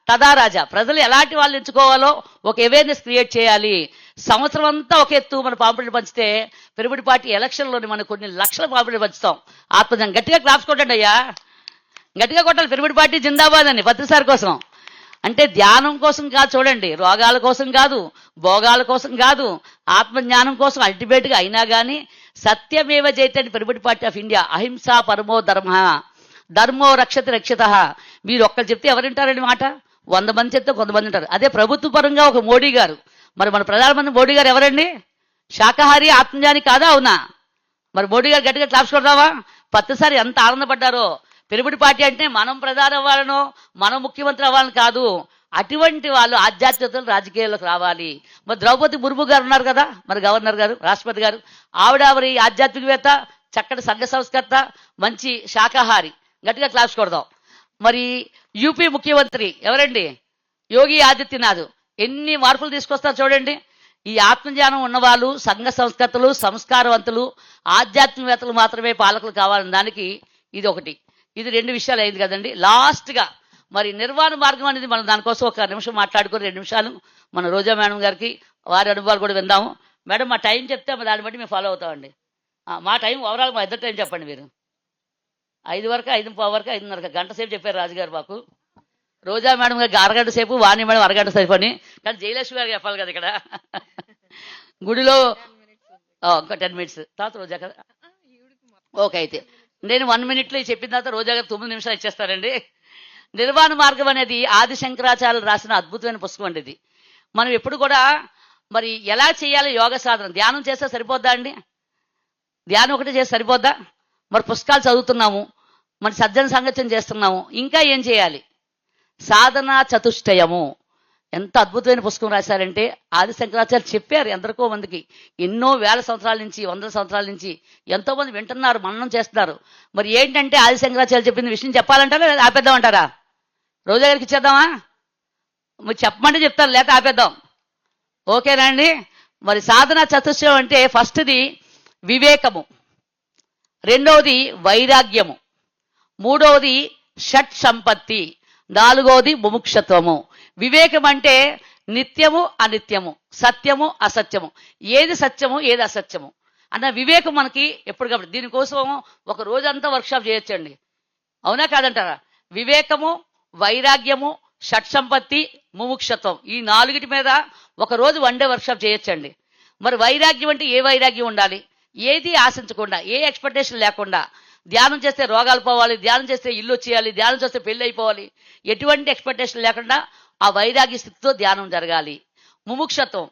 తదా రాజా. ప్రజలు ఎలాంటి వాళ్ళు ఎంచుకోవాలో ఒక అవేర్నెస్ క్రియేట్ చేయాలి. సంవత్సరం అంతా ఒక ఎత్తు మన పాంప్లెట్ పంచితే, పిరమిడ్ పార్టీ ఎలక్షన్లోని మనం కొన్ని లక్షల పాంప్లెట్ పంచుతాం. ఆత్మజం గట్టిగా క్లాప్స్ కొట్టండి అయ్యా, గట్టిగా కొట్టాలి. పిరమిడ్ పార్టీ జిందాబాద్ అని పత్రిసారి కోసం. అంటే ధ్యానం కోసం కాదు చూడండి, రోగాల కోసం కాదు, భోగాల కోసం కాదు, ఆత్మజ్ఞానం కోసం అల్టిమేట్గా అయినా కానీ సత్యమేవ జయతే అని పిరమిడ్ పార్టీ ఆఫ్ ఇండియా, అహింసా పరమో ధర్మ, ధర్మో రక్షతి రక్షిత. మీరు ఒక్కరు చెప్తే ఎవరింటారండి మాట, 100 మంది చెప్తే కొంతమంది ఉంటారు. అదే ప్రభుత్వ పరంగా ఒక మోడీ గారు, మరి మన ప్రధానమంత్రి మోడీ గారు ఎవరండి, శాకాహారి ఆత్మజ్ఞాని కాదా, అవునా? మరి మోడీ గారు గట్టిగా క్లాప్స్ కొడదావా? పత్రిసారి ఎంత ఆనందపడ్డారో. పిరమిడ్ పార్టీ అంటే మనం ప్రధాని అవ్వాలనో మనం ముఖ్యమంత్రి అవ్వాలని కాదు, అటువంటి వాళ్ళు ఆధ్యాత్మికతలు రాజకీయాల్లోకి రావాలి. మరి ద్రౌపది ముర్ము గారు ఉన్నారు కదా, మరి గవర్నర్ గారు, రాష్ట్రపతి గారు, ఆవిడ మరి ఆధ్యాత్మికవేత్త, చక్కటి సంఘ సంస్కర్త, మంచి శాకాహారి, గట్టిగా క్లాప్స్ కొడదాం. మరి యూపీ ముఖ్యమంత్రి ఎవరండి, యోగి ఆదిత్యనాథ్, ఎన్ని మార్పులు తీసుకొస్తారు చూడండి. ఈ ఆత్మజ్ఞానం ఉన్నవాళ్ళు, సంఘ సంస్కర్తలు, సంస్కారవంతులు, ఆధ్యాత్మికవేత్తలు మాత్రమే పాలకులు కావాలని దానికి ఇది ఒకటి. ఇది 2 విషయాలు అయింది కదండి. లాస్ట్గా మరి నిర్వాణ మార్గం అనేది మనం దానికోసం ఒక నిమిషం మాట్లాడుకొని 2 నిమిషాలు మన రోజా మేడం గారికి వారి అనుభవాలు కూడా విందాము. మేడం మా టైం చెప్తే దాన్ని బట్టి మేము ఫాలో అవుతామండి. మా టైం ఓవరాల్ మా ఇద్దరు టైం చెప్పండి మీరు. 5 వరకు, 5:15 వరకు, 5:30 గంట సేపు చెప్పారు రాజుగారు మాకు. రోజా మేడం గారికి అరగంట సేపు, వాణి మేడం అరగంట సేపు అని. కానీ జయలక్ష్మి గారికి చెప్పాలి కదా ఇక్కడ గుడిలో. ఇంకా 10 మినిట్స్ తర్వాత రోజా కదా. ఓకే, అయితే నేను 1 మినిట్లో చెప్పిన తర్వాత రోజా గారు 9 నిమిషాలు ఇచ్చేస్తారండి. నిర్వాణ మార్గం అనేది ఆది శంకరాచార్యులు రాసిన అద్భుతమైన పుస్తకం అండి ఇది. మనం ఎప్పుడు కూడా మరి ఎలా చేయాలి యోగ సాధన? ధ్యానం చేస్తే సరిపోద్దా అండి? ధ్యానం ఒకటి చేస్తే సరిపోద్దా? మరి పుస్తకాలు చదువుతున్నాము, మరి సజ్జన సంగత్యం చేస్తున్నాము, ఇంకా ఏం చేయాలి? సాధన చతుష్టయము ఎంత అద్భుతమైన పుస్తకం రాశారంటే ఆది శంకరాచార్య చెప్పారు ఎందరికో మందికి. ఎన్నో వేల సంవత్సరాల నుంచి, వందల సంవత్సరాల నుంచి ఎంతో మంది వింటున్నారు, మననం చేస్తున్నారు. మరి ఏంటంటే ఆది శంకరాచార్య చెప్పింది విషయం చెప్పాలంటారా లేదా ఆపేద్దామంటారా? రోజా గారికి ఇచ్చేద్దామా? మరి చెప్పమంటే చెప్తారు, లేకపోతే ఆపేద్దాం. ఓకేనా అండి? మరి సాధన చతుష్టయం అంటే ఫస్ట్ది వివేకము, రెండవది వైరాగ్యము, మూడవది షట్ సంపత్తి, నాలుగవది ముముక్షత్వము. వివేకం అంటే నిత్యము అనిత్యము, సత్యము అసత్యము, ఏది సత్యము ఏది అసత్యము అన్న వివేకం మనకి ఎప్పుడు కాబట్టి. దీనికోసం ఒక రోజంతా వర్క్షాప్ చేయొచ్చండి, అవునా కాదంటారా? వివేకము, వైరాగ్యము, షట్ సంపత్తి, ముముక్షత్వం, ఈ నాలుగిటి మీద ఒక రోజు వన్ డే వర్క్షాప్ చేయొచ్చండి. మరి వైరాగ్యం అంటే ఏ వైరాగ్యం ఉండాలి? ఏది ఆశించకుండా, ఏ ఎక్స్పెక్టేషన్ లేకుండా. ధ్యానం చేస్తే రోగాలు పోవాలి, ధ్యానం చేస్తే ఇల్లు వచ్చేయాలి, ధ్యానం చేస్తే పెళ్ళి అయిపోవాలి, ఎటువంటి ఎక్స్పెక్టేషన్ లేకుండా ఆ వైరాగ్య స్థితితో ధ్యానం జరగాలి. ముముక్షత్వం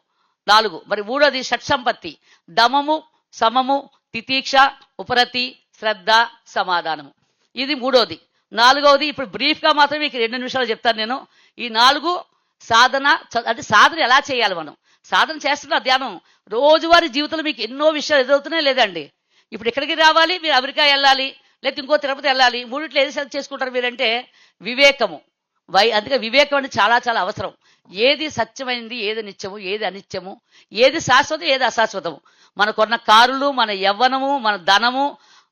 4. మరి మూడోది షట్ సంపత్తి, దమము, సమము, తితీక్ష, ఉపరతి, శ్రద్ధ, సమాధానము. ఇది మూడోది. నాలుగవది ఇప్పుడు బ్రీఫ్గా మాత్రం మీకు 2 నిమిషాలు చెప్తాను నేను. ఈ 4 సాధన. అంటే సాధన ఎలా చేయాలి? మనం సాధన చేస్తున్న ధ్యానం రోజువారీ జీవితంలో మీకు ఎన్నో విషయాలు ఎదురవుతున్నాయి లేదండి? ఇప్పుడు ఇక్కడికి రావాలి, మీరు అమెరికా వెళ్ళాలి, లేకపోతే ఇంకో తిరుపతి వెళ్ళాలి, మూడిట్లో ఏది సెలెక్ట్ చేసుకుంటారు మీరంటే వివేకము. అందుకే వివేకం అనేది చాలా చాలా అవసరం. ఏది సత్యమైంది, ఏది నిత్యము, ఏది అనిత్యము, ఏది శాశ్వతం, ఏది అశాశ్వతము. మనకున్న కారులు, మన యవ్వనము, మన ధనము,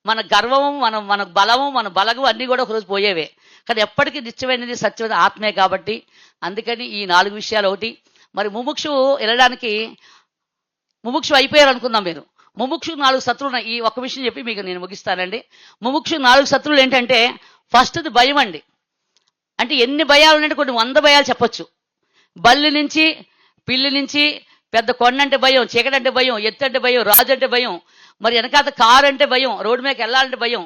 మన గర్వము, మన బలము, మన బలము అన్నీ కూడా ఒకరోజు పోయేవే. కానీ ఎప్పటికీ నిత్యమైనది సత్యమైన ఆత్మే కాబట్టి అందుకని ఈ 4 విషయాలు. ఒకటి మరి ముముక్షు వెళ్ళడానికి, ముముక్షు అయిపోయారు అనుకుందాం మీరు. ముముక్షు 4 శత్రువులు ఉన్నాయి. ఈ ఒక్క విషయం చెప్పి మీకు నేను ముగిస్తానండి. ముముక్షు 4 శత్రువులు ఏంటంటే ఫస్ట్ది భయం అండి. అంటే ఎన్ని భయాలు ఉన్నాయంటే కొన్ని 100 భయాలు చెప్పొచ్చు. బల్లి నుంచి, పిల్లి నుంచి, పెద్ద కొండ అంటే భయం, చీకటి అంటే భయం, ఎత్తు అంటే భయం, రాజు అంటే భయం, మరి వెనకాత కారు అంటే భయం, రోడ్డు మీదకి వెళ్ళాలంటే భయం,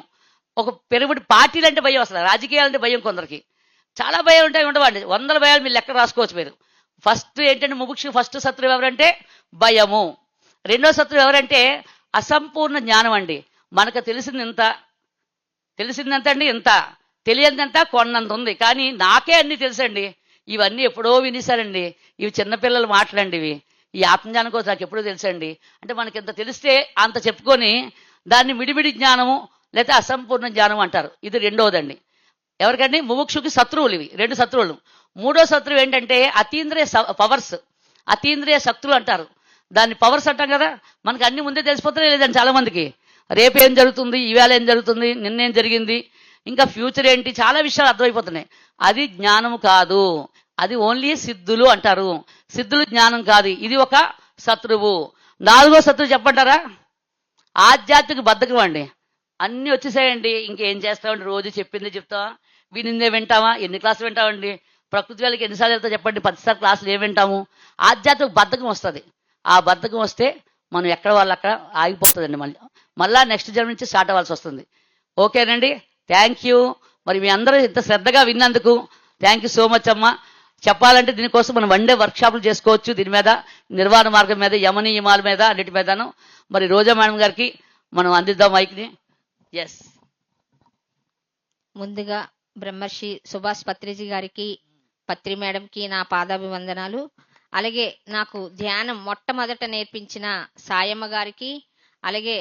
ఒక పెరుగుబడి పార్టీలు అంటే భయం, అసలు రాజకీయాలంటే భయం. కొందరికి చాలా భయాలు ఉంటాయి, ఉండవండి. 100 భయాలు మీరు లెక్క రాసుకోవచ్చు మీరు. ఫస్ట్ ఏంటంటే ముముక్షు ఫస్ట్ శత్రువు ఎవరంటే భయము. రెండో శత్రువు ఎవరంటే అసంపూర్ణ జ్ఞానం అండి. మనకు తెలిసిందంత అండి, ఇంత తెలియదంతా కొన్నంత ఉంది, కానీ నాకే అన్ని తెలుసండి. ఇవన్నీ ఎప్పుడో వినేశారండి, ఇవి చిన్నపిల్లలు మాటలండి ఇవి. ఈ ఆత్మజ్ఞానం కోసం నాకు ఎప్పుడో తెలుసండి. అంటే మనకి ఎంత తెలిస్తే అంత చెప్పుకొని దాన్ని మిడిమిడి జ్ఞానము లేకపోతే అసంపూర్ణ జ్ఞానం అంటారు. ఇది రెండోదండి. ఎవరికండి? ముముక్షుకి శత్రువులు ఇవి, 2 శత్రువులు. మూడో శత్రువు ఏంటంటే అతీంద్రియ పవర్స్, అతీంద్రియ శక్తులు అంటారు. దాన్ని పవర్స్ అంటాం కదా. మనకి అన్ని ముందే తెలిసిపోతున్నాయి లేదండి చాలా మందికి. రేపేం జరుగుతుంది, ఈవేళ ఏం జరుగుతుంది, నిన్నేం జరిగింది, ఇంకా ఫ్యూచర్ ఏంటి, చాలా విషయాలు అర్థమైపోతున్నాయి. అది జ్ఞానము కాదు, అది ఓన్లీ సిద్ధులు అంటారు. సిద్ధులు జ్ఞానం కాదు. ఇది ఒక శత్రువు. 4వ శత్రువు చెప్పంటారా? ఆధ్యాత్మిక బద్ధకం అండి. అన్నీ వచ్చేసాయండి, ఇంకేం చేస్తామండి, రోజు చెప్పింది చెప్తావా, వినిందే వింటావా, ఎన్ని క్లాసులు వింటామండి? ప్రకృతి వాళ్ళకి ఎన్నిసార్లు వెళ్తా చెప్పండి, 10 క్లాసులు ఏం వింటాము? ఆధ్యాత్మిక బద్ధకం వస్తుంది. ఆ బద్ధకం వస్తే మనం ఎక్కడ వాళ్ళు అక్కడ ఆగిపోతుందండి. మళ్ళా నెక్స్ట్ జన్మ నుంచి స్టార్ట్ అవ్వాల్సి వస్తుంది. ఓకేనండి, థ్యాంక్ యూ. మరి మీ అందరూ ఇంత శ్రద్ధగా విన్నందుకు థ్యాంక్ యూ సో మచ్ అమ్మా. చెప్పాలంటే దీనికోసం మనం 1 డే వర్క్షాపులు చేసుకోవచ్చు. దీని మీద నిర్వాణ మార్గం మీద, యమనియమాల మీద, అన్నిటి మీదను. మరి రోజా మేడం గారికి మనం అందిద్దాం మైక్ని. ఎస్. ముందుగా బ్రహ్మర్షి సుభాష్ పత్రిజీ గారికి, పత్రి మేడంకి నా పాదాభివందనాలు. అలాగే నాకు ధ్యానం మొట్టమొదట నేర్పించిన సాయమ్మ గారికి, అలాగే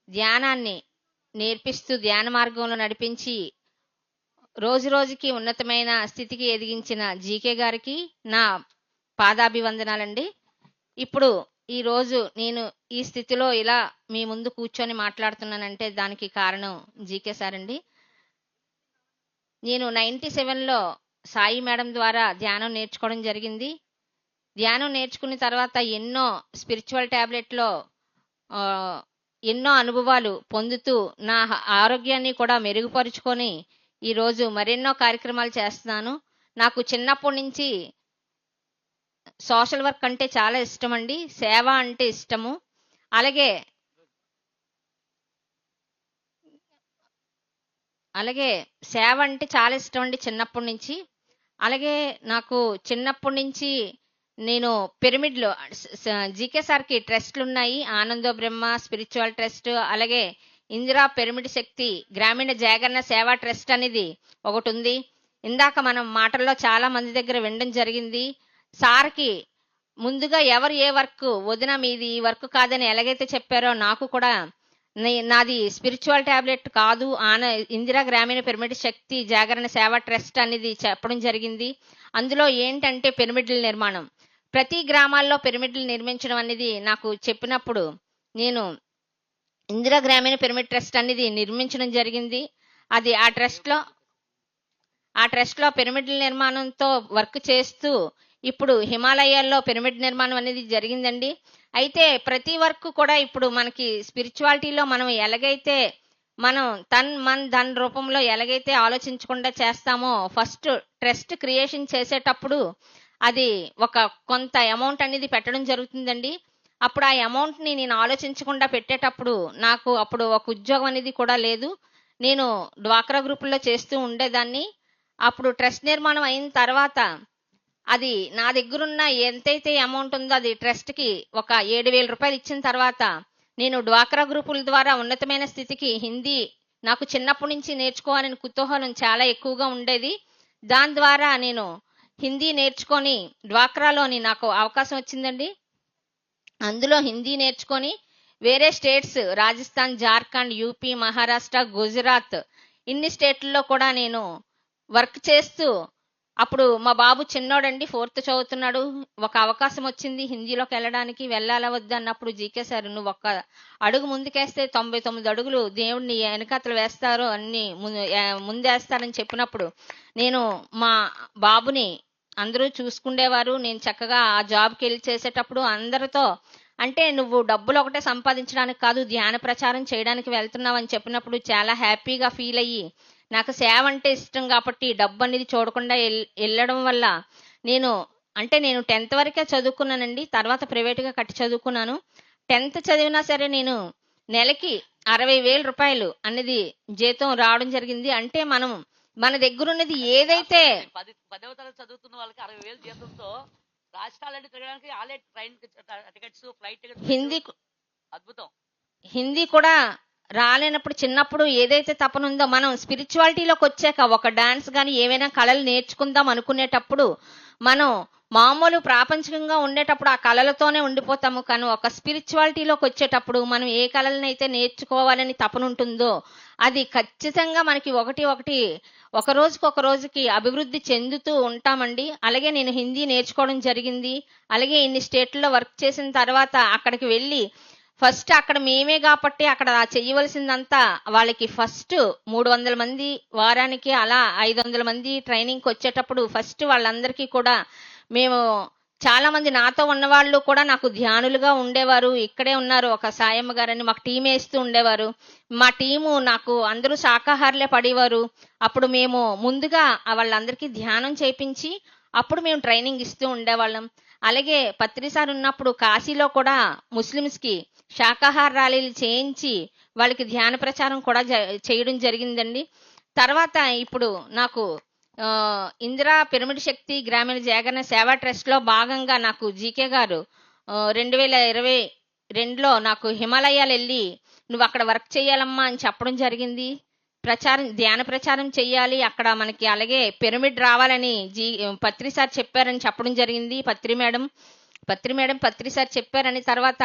ధ్యానాన్ని నేర్పిస్తూ ధ్యాన మార్గంలో నడిపించి రోజు రోజుకి ఉన్నతమైన స్థితికి ఎదిగించిన జీకే గారికి నా పాదాభివందనాలండి. ఇప్పుడు ఈరోజు నేను ఈ స్థితిలో ఇలా మీ ముందు కూర్చొని మాట్లాడుతున్నానంటే దానికి కారణం జీకే సార్ అండి. నేను 97లో సాయి మేడం ద్వారా ధ్యానం నేర్చుకోవడం జరిగింది. ధ్యానం నేర్చుకున్న తర్వాత ఎన్నో స్పిరిచువల్ ట్యాబ్లెట్లో ఎన్నో అనుభవాలు పొందుతూ నా ఆరోగ్యాన్ని కూడా మెరుగుపరుచుకొని ఈరోజు మరెన్నో కార్యక్రమాలు చేస్తున్నాను. నాకు చిన్నప్పటి నుంచి సోషల్ వర్క్ అంటే చాలా ఇష్టం అండి, సేవ అంటే ఇష్టము. అలాగే సేవ అంటే చాలా ఇష్టం అండి చిన్నప్పటి నుంచి. అలాగే నాకు చిన్నప్పటి నుంచి నేను పిరమిడ్లో జీకే సార్కి ట్రస్ట్లు ఉన్నాయి. ఆనందో బ్రహ్మ స్పిరిచువల్ ట్రస్ట్, అలాగే ఇందిరా పిరమిడ్ శక్తి గ్రామీణ జాగరణ సేవా ట్రస్ట్ అనేది ఒకటి ఉంది. ఇందాక మనం మాటల్లో చాలా మంది దగ్గర వినడం జరిగింది. సార్కి ముందుగా ఎవరు ఏ వర్క్ వదిన మీది ఈ వర్క్ కాదని ఎలాగైతే చెప్పారో నాకు కూడా నాది స్పిరిచువల్ టాబ్లెట్ కాదు, ఇందిరా గ్రామీణ పిరమిడ్ శక్తి జాగరణ సేవా ట్రస్ట్ అనేది చెప్పడం జరిగింది. అందులో ఏంటంటే పిరమిడ్ల నిర్మాణం, ప్రతి గ్రామాల్లో పిరమిడ్లు నిర్మించడం అనేది నాకు చెప్పినప్పుడు నేను ఇందిరా గ్రామీణ పిరమిడ్ ట్రస్ట్ అనేది నిర్మించడం జరిగింది. అది ఆ ట్రస్ట్లో పిరమిడ్ల నిర్మాణంతో వర్క్ చేస్తూ ఇప్పుడు హిమాలయాల్లో పిరమిడ్ నిర్మాణం అనేది జరిగిందండి. అయితే ప్రతి వర్క్ కూడా ఇప్పుడు మనకి స్పిరిచువాలిటీలో మనం ఎలాగైతే మనం తన్ మన్ ధన్ రూపంలో ఎలాగైతే ఆలోచించకుండా చేస్తామో, ఫస్ట్ ట్రస్ట్ క్రియేషన్ చేసేటప్పుడు అది ఒక కొంత అమౌంట్ అనేది పెట్టడం జరుగుతుందండి. అప్పుడు ఆ అమౌంట్ని నేను ఆలోచించకుండా పెట్టేటప్పుడు నాకు అప్పుడు ఒక ఉద్యోగం అనేది కూడా లేదు. నేను డ్వాక్రా గ్రూపుల్లో చేస్తూ ఉండేదాన్ని. అప్పుడు ట్రస్ట్ నిర్మాణం అయిన తర్వాత అది నా దగ్గరున్న ఎంతైతే అమౌంట్ ఉందో అది ట్రస్ట్కి ఒక 7,000 రూపాయలు ఇచ్చిన తర్వాత నేను డ్వాక్రా గ్రూపుల ద్వారా ఉన్నతమైన స్థితికి హిందీ నాకు చిన్నప్పటి నుంచి నేర్చుకోవాలని కుతూహలం చాలా ఎక్కువగా ఉండేది. దాని ద్వారా నేను హిందీ నేర్చుకొని డ్వాక్రాలోని నాకు అవకాశం వచ్చిందండి. అందులో హిందీ నేర్చుకొని వేరే స్టేట్స్ రాజస్థాన్, జార్ఖండ్, యూపీ, మహారాష్ట్ర, గుజరాత్ ఇన్ని స్టేట్లలో కూడా నేను వర్క్ చేస్తూ, అప్పుడు మా బాబు చిన్నోడండి, 4th చదువుతున్నాడు. ఒక అవకాశం వచ్చింది హిందీలోకి వెళ్ళాలా వద్దా అన్నప్పుడు జీకే సార్ నువ్వు ఒక్క అడుగు ముందుకేస్తే 99 అడుగులు దేవుడిని వెనకాతలు వేస్తారు, అన్ని ముందేస్తారని చెప్పినప్పుడు నేను మా బాబుని అందరూ చూసుకుండేవారు. నేను చక్కగా ఆ జాబ్కి వెళ్ళి చేసేటప్పుడు అందరితో అంటే నువ్వు డబ్బులు ఒకటే సంపాదించడానికి కాదు, ధ్యాన ప్రచారం చేయడానికి వెళ్తున్నావు అని చెప్పినప్పుడు చాలా హ్యాపీగా ఫీల్ అయ్యి, నాకు సేవ అంటే ఇష్టం కాబట్టి డబ్బు అనేది చూడకుండా వెళ్ళడం వల్ల నేను 10th వరకే చదువుకున్నానండి. తర్వాత ప్రైవేట్గా కట్టి చదువుకున్నాను. 10th చదివినా సరే నేను నెలకి 60,000 రూపాయలు అనేది జీతం రావడం జరిగింది. అంటే మనం మన దగ్గర ఉన్నది ఏదైతే 10వ తరగతి చదువుతున్న వాళ్ళకి 60,000 జీతంతో రాష్ట్రాలన్నీ తిరగడానికి ఆలే ట్రైన్ టికెట్స్, ఫ్లైట్ టికెట్స్, అద్భుతం. హిందీ కూడా రాలేనప్పుడు చిన్నప్పుడు ఏదైతే తపన ఉందో మనం స్పిరిచువాలిటీలోకి వచ్చాక ఒక డాన్స్ కానీ ఏవైనా కళలు నేర్చుకుందాం అనుకునేటప్పుడు మనం మామూలు ప్రాపంచికంగా ఉండేటప్పుడు ఆ కళలతోనే ఉండిపోతాము. కానీ ఒక స్పిరిచువాలిటీలోకి వచ్చేటప్పుడు మనం ఏ కళలనైతే నేర్చుకోవాలని తపన ఉంటుందో అది ఖచ్చితంగా మనకి ఒక రోజుకి అభివృద్ధి చెందుతూ ఉంటామండి. అలాగే నేను హిందీ నేర్చుకోవడం జరిగింది. అలాగే ఇన్ని స్టేట్లలో వర్క్ చేసిన తర్వాత అక్కడికి వెళ్ళి ఫస్ట్ అక్కడ మేమే కాబట్టి అక్కడ చెయ్యవలసిందంతా వాళ్ళకి ఫస్ట్ 300 మంది వారానికి, అలా 500 మంది ట్రైనింగ్కి వచ్చేటప్పుడు ఫస్ట్ వాళ్ళందరికీ కూడా మేము చాలా మంది నాతో ఉన్నవాళ్ళు కూడా నాకు ధ్యానులుగా ఉండేవారు. ఇక్కడే ఉన్నారు ఒక సాయమ్మ గారని, మాకు టీం వేస్తూ ఉండేవారు. మా టీము నాకు అందరూ శాకాహారులే పడేవారు. అప్పుడు మేము ముందుగా వాళ్ళందరికీ ధ్యానం చేయించి అప్పుడు మేము ట్రైనింగ్ ఇస్తూ ఉండేవాళ్ళం. అలాగే పత్రిసారి ఉన్నప్పుడు కాశీలో కూడా ముస్లిమ్స్కి శాకాహార ర్యాలీలు చేయించి వాళ్ళకి ధ్యాన ప్రచారం కూడా చేయడం జరిగిందండి. తర్వాత ఇప్పుడు నాకు ఇందిరా పిరమిడ్ శక్తి గ్రామీణ జాగరణ సేవా ట్రస్ట్లో భాగంగా నాకు జీకే గారు 2022లో నాకు హిమాలయాలు వెళ్ళి నువ్వు అక్కడ వర్క్ చేయాలమ్మా అని చెప్పడం జరిగింది. ధ్యాన ప్రచారం చెయ్యాలి అక్కడ మనకి, అలాగే పిరమిడ్ రావాలని పత్రి సార్ చెప్పారని చెప్పడం జరిగింది. పత్రి సార్ చెప్పారని తర్వాత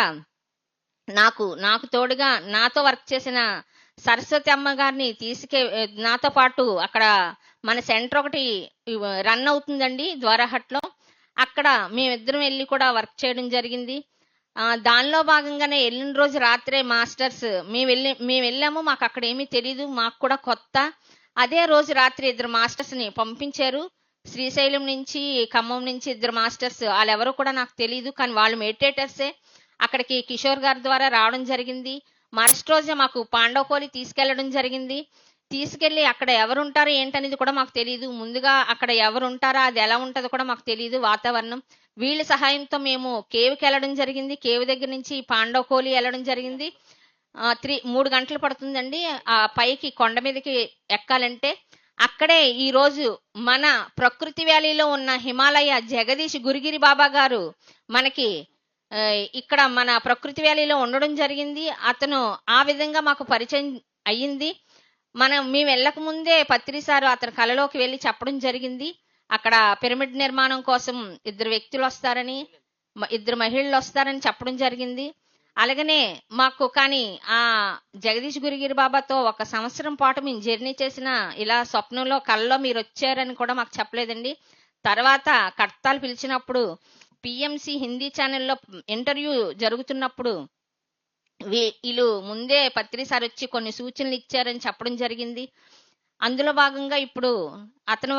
నాకు తోడుగా నాతో వర్క్ చేసిన సరస్వతి అమ్మ గారిని నాతో పాటు అక్కడ మన సెంటర్ ఒకటి రన్ అవుతుందండి ద్వారాహట్లో, అక్కడ మేమిద్దరం వెళ్ళి కూడా వర్క్ చేయడం జరిగింది. దానిలో భాగంగానే వెళ్ళిన రోజు రాత్రే మాస్టర్స్ మేము వెళ్ళాము, మాకు అక్కడ ఏమీ తెలీదు, మాకు కూడా కొత్త. అదే రోజు రాత్రి 2 మాస్టర్స్ని పంపించారు. శ్రీశైలం నుంచి, ఖమ్మం నుంచి 2 మాస్టర్స్. వాళ్ళెవరో కూడా నాకు తెలియదు, కానీ వాళ్ళు మెడిటేటర్సే. అక్కడికి కిషోర్ గారి ద్వారా రావడం జరిగింది. మరుసటి రోజే మాకు పాండవకోలి తీసుకెళ్లడం జరిగింది. తీసుకెళ్లి అక్కడ ఎవరుంటారో ఏంటనేది కూడా మాకు తెలియదు. ముందుగా అక్కడ ఎవరుంటారో అది ఎలా ఉంటుందో కూడా మాకు తెలియదు వాతావరణం. వీళ్ళ సహాయంతో మేము కేవ్కి వెళ్ళడం జరిగింది. కేవ్ దగ్గర నుంచి పాండవకోలి వెళ్ళడం జరిగింది. 3 గంటలు పడుతుందండి ఆ పైకి కొండ మీదకి ఎక్కాలంటే. అక్కడే ఈ రోజు మన ప్రకృతి వ్యాలీలో ఉన్న హిమాలయ జగదీష్ గురుగిరి బాబా గారు మనకి ఆ, ఇక్కడ మన ప్రకృతి వ్యాలీలో ఉండడం జరిగింది. అతను ఆ విధంగా మాకు పరిచయం అయ్యింది. మేము వెళ్ళక ముందే పత్రి సారు అతని కలలోకి వెళ్ళి చెప్పడం జరిగింది. అక్కడ పిరమిడ్ నిర్మాణం కోసం 2 వ్యక్తులు వస్తారని, 2 మహిళలు వస్తారని చెప్పడం జరిగింది. అలాగనే మాకు కానీ ఆ జగదీష్ గురుగిరి బాబాతో 1 సంవత్సరం పాటు మేము జర్నీ చేసిన ఇలా స్వప్నంలో కల్లో మీరు వచ్చారని కూడా మాకు చెప్పలేదండి. తర్వాత కర్తాలు పిలిచినప్పుడు పిఎంసి హిందీ ఛానల్లో ఇంటర్వ్యూ జరుగుతున్నప్పుడు వీళ్ళు ముందే పత్రి సార్ వచ్చి కొన్ని సూచనలు ఇచ్చారని చెప్పడం జరిగింది. అందులో భాగంగా ఇప్పుడు అతను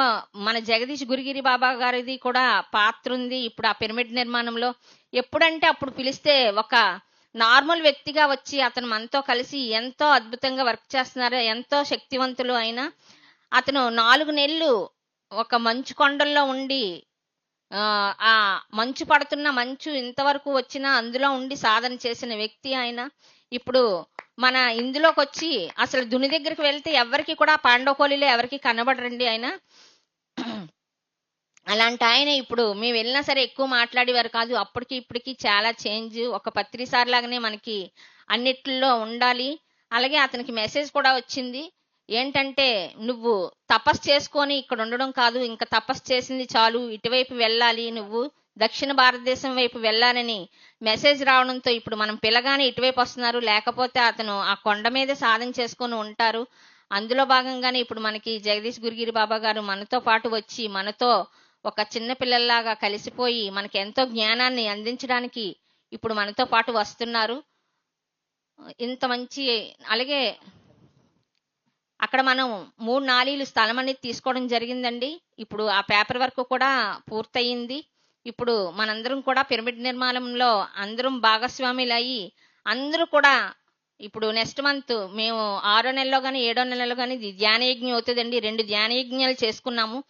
మన జగదీష్ గురుగిరి బాబా గారిది కూడా పాత్ర ఉంది ఇప్పుడు ఆ పిరమిడ్ నిర్మాణంలో. ఎప్పుడంటే అప్పుడు పిలిస్తే ఒక నార్మల్ వ్యక్తిగా వచ్చి అతను మనతో కలిసి ఎంతో అద్భుతంగా వర్క్ చేస్తున్నారు. ఎంతో శక్తివంతులు అయినా అతను 4 నెలలు ఒక మంచు కొండల్లో ఉండి ఆ మంచు పడుతున్న మంచు ఇంతవరకు వచ్చినా అందులో ఉండి సాధన చేసిన వ్యక్తి ఆయన. ఇప్పుడు మన ఇందులోకి వచ్చి అసలు దుని దగ్గరికి వెళ్తే ఎవరికి కూడా పాండవకోలిలో ఎవరికి కనబడరండి ఆయన. అలాంటి ఆయన ఇప్పుడు మేము వెళ్ళినా సరే ఎక్కువ మాట్లాడేవారు కాదు. అప్పటికి ఇప్పటికి చాలా చేంజ్. ఒక పత్రి సార్ లాగానే మనకి అన్నిట్లో ఉండాలి. అలాగే అతనికి మెసేజ్ కూడా వచ్చింది ఏంటంటే, నువ్వు తపస్సు చేసుకొని ఇక్కడ ఉండడం కాదు, ఇంకా తపస్సు చేసింది చాలు, ఇటువైపు వెళ్ళాలి, నువ్వు దక్షిణ భారతదేశం వైపు వెళ్ళాలని మెసేజ్ రావడంతో ఇప్పుడు మనం పిల్లగానే ఇటువైపు వస్తున్నారు. లేకపోతే అతను ఆ కొండ మీదే సాధన చేసుకొని ఉంటారు. అందులో భాగంగానే ఇప్పుడు మనకి జగదీష్ గురుగిరి బాబా గారు మనతో పాటు వచ్చి మనతో ఒక చిన్న పిల్లల్లాగా కలిసిపోయి మనకి ఎంతో జ్ఞానాన్ని అందించడానికి ఇప్పుడు మనతో పాటు వస్తున్నారు. ఇంత మంచి అలాగే అక్కడ మనం 3 నాలీలు స్థలం అనేది తీసుకోవడం జరిగిందండి. ఇప్పుడు ఆ పేపర్ వర్క్ కూడా పూర్తయింది. ఇప్పుడు మనందరం కూడా పిరమిడ్ నిర్మాణంలో అందరం భాగస్వాములు అయ్యి అందరూ కూడా ఇప్పుడు నెక్స్ట్ మంత్ మేము 6వ నెలలో కానీ 7వ నెలలో కానీ ధ్యాన యజ్ఞం అవుతుందండి. 2 ధ్యాన యజ్ఞాలు చేసుకున్నాము.